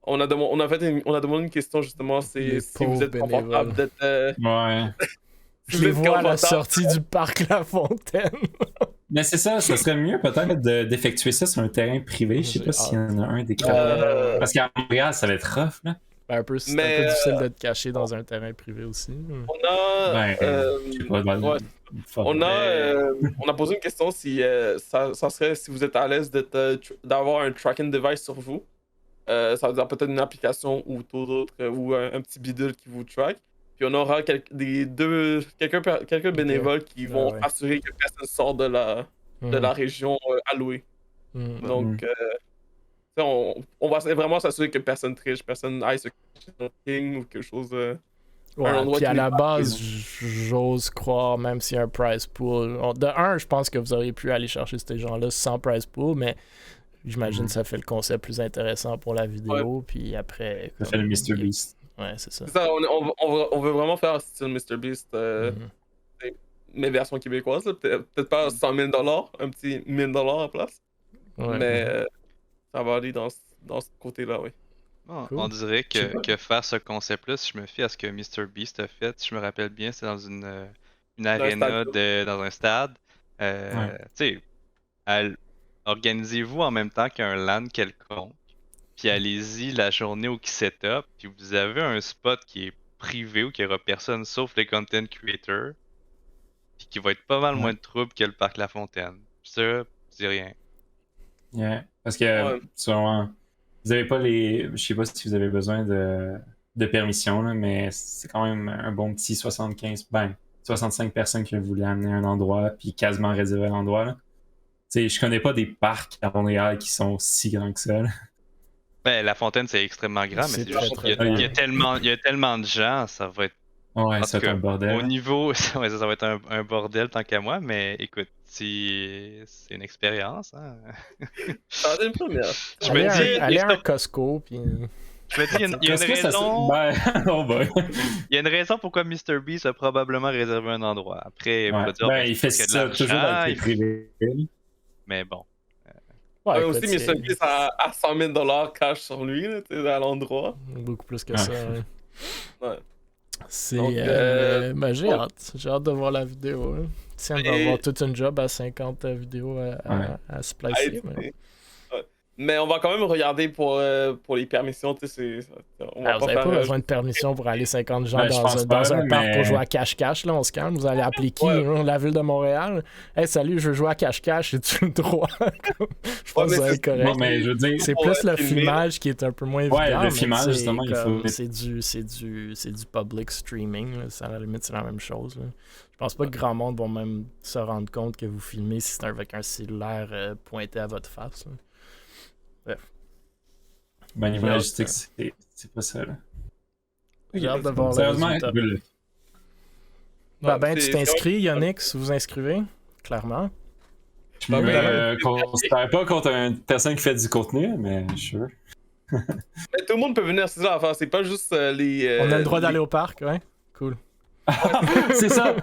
on a demandé une question justement, c'est si vous êtes confortable d'être... Ouais. Je les vois à la sortie du parc La Fontaine. Mais c'est ça serait mieux peut-être d'effectuer ça sur un terrain privé. Je sais pas s'il y en a un des parce qu'à Montréal, ça va être rough, là. C'est un peu difficile de te cacher dans un terrain privé aussi. On a... on a posé une question si ça serait si vous êtes à l'aise d'avoir un tracking device sur vous. Ça veut dire peut-être une application ou tout autre, ou un petit bidule qui vous track. Puis on aura quelques bénévoles qui vont assurer que personne sort de la région allouée. Donc, on va vraiment s'assurer que personne triche, personne aille se cacher dans le king ou quelque chose. Puis à la base, j'ose croire, même s'il y a un prize pool. De un, je pense que vous auriez pu aller chercher ces gens-là sans prize pool, mais j'imagine que ça fait le concept plus intéressant pour la vidéo. Puis après. Ça fait le MrBeast. Ouais, c'est ça. C'est ça, on veut vraiment faire style MrBeast, mais version québécoise. Peut-être pas 100 000 $, un petit 1000 $ en place. Ouais. Mais ça va aller dans ce côté-là, oui. Bon, cool. On dirait que faire ce concept-là, si je me fie à ce que MrBeast a fait, si je me rappelle bien, c'est dans une arena dans un stade. Tu sais, organisez-vous en même temps qu'un LAN quelconque. Puis allez-y la journée où qui set up, puis vous avez un spot qui est privé où il n'y aura personne sauf les content creators, puis qui va être pas mal moins de trouble que le parc La Fontaine. Ça, je dis rien. Yeah. Parce que sûrement, vous avez pas je sais pas si vous avez besoin de permission, là, mais c'est quand même un bon petit 65 personnes qui voulaient amener un endroit, puis quasiment réserver l'endroit. Tu sais, je connais pas des parcs à Montréal qui sont si grands que ça. Là. Ben, La Fontaine, c'est extrêmement grand, mais c'est juste qu'il y a tellement de gens, ça va être... Ouais, ça va être un bordel. Au niveau... ça va être un bordel tant qu'à moi, mais écoute, c'est une expérience. Hein? Ça va être une première. Aller à un Costco, puis... Je me dis, il y a une raison... Il y a une raison pourquoi MrBeast a probablement réservé un endroit. Après, on va dire... il fait ça toujours avec les privés. Mais bon... Ouais, aussi, MrBeast a 100 000 $ cash sur lui, là, à l'endroit. Beaucoup plus que ça, ouais. C'est... j'ai hâte. J'ai hâte de voir la vidéo. Hein. Tiens, on va avoir toute une job à 50 vidéos à se placer. Mais on va quand même regarder pour les permissions. Vous n'avez pas besoin de permission pour aller 50 gens dans un parc pour jouer à cache-cache. Là, on se calme. Vous allez appeler qui? La ville de Montréal? Hey, salut, je veux jouer à cache-cache. As-tu le droit? Je pense que ça va être correct. Non, mais je veux dire, c'est plus le filmage qui est un peu moins évident. Ouais, le filmage, justement, il faut... C'est du public streaming. Là. À la limite, c'est la même chose. Là. Je pense pas que grand monde va même se rendre compte que vous filmez si c'est avec un cellulaire pointé à votre face. Là. Bref. Ben, niveau logistique, c'est pas ça, là. J'ai hâte de voir le résultat. Tu t'inscris, Yonix, vous inscrivez, clairement. Je me considère pas contre une personne qui fait du contenu, mais sure. Mais tout le monde peut venir, c'est ça l'affaire. C'est pas juste les. On a le droit d'aller au parc, ouais. Cool. C'est ça.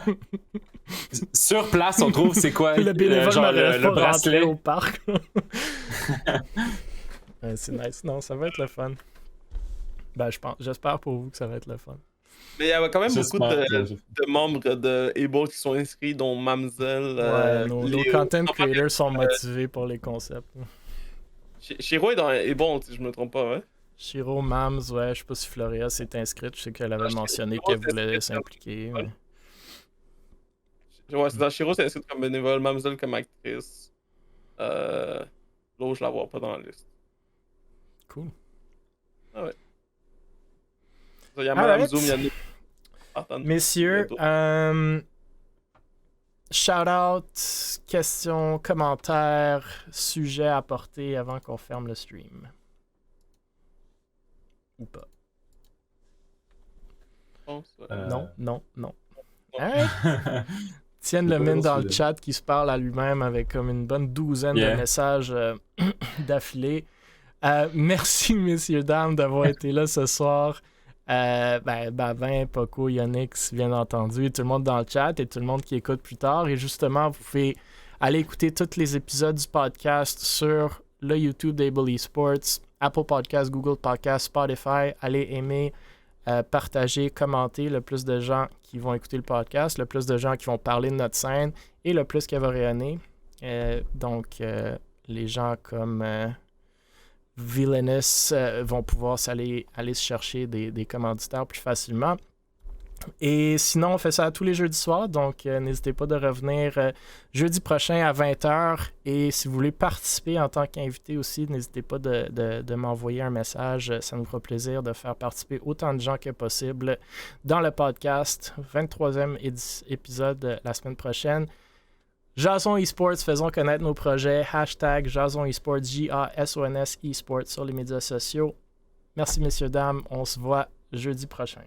Sur place, on trouve c'est quoi le bénévole genre le bracelet au parc. C'est nice. Non, ça va être le fun. Ben, j'espère pour vous que ça va être le fun. Mais il y a quand même beaucoup de membres de Able qui sont inscrits, dont Mamzelle. Nos content creators sont motivés pour les concepts. Shiro est dans Able, si je me trompe pas, ouais. Shiro, Mams, ouais, je sais pas si Floria s'est inscrite. Je sais qu'elle avait mentionné qu'elle voulait s'impliquer. Ouais, c'est ça. Shiro s'est inscrite comme bénévole, Mamzelle comme actrice. L'autre, je la vois pas dans la liste. Cool. Ah ouais. Il y a Madame Zoom, il y a nous. Messieurs, shout-out, questions, commentaires, sujets à apporter avant qu'on ferme le stream. Ou pas. Non. Hein? Tienne le mine dans le chat qui se parle à lui-même avec comme une bonne douzaine de messages d'affilée. Merci, messieurs, dames, d'avoir été là ce soir. Bavin, Poco, Yonix, bien entendu, tout le monde dans le chat et tout le monde qui écoute plus tard. Et justement, vous pouvez aller écouter tous les épisodes du podcast sur le YouTube d'Able Esports, Apple Podcasts, Google Podcasts, Spotify. Allez aimer, partager, commenter. Le plus de gens qui vont écouter le podcast, le plus de gens qui vont parler de notre scène et le plus qu'elle va rayonner. Donc, les gens comme Villainous vont pouvoir aller se chercher des commanditaires plus facilement. Et sinon, on fait ça tous les jeudis soirs, donc n'hésitez pas de revenir jeudi prochain à 20h. Et si vous voulez participer en tant qu'invité aussi, n'hésitez pas de m'envoyer un message. Ça nous fera plaisir de faire participer autant de gens que possible dans le podcast. 23e épisode la semaine prochaine. Jason Esports, faisons connaître nos projets. Hashtag Jason Esports, JASONS Esports sur les médias sociaux. Merci messieurs, dames. On se voit jeudi prochain.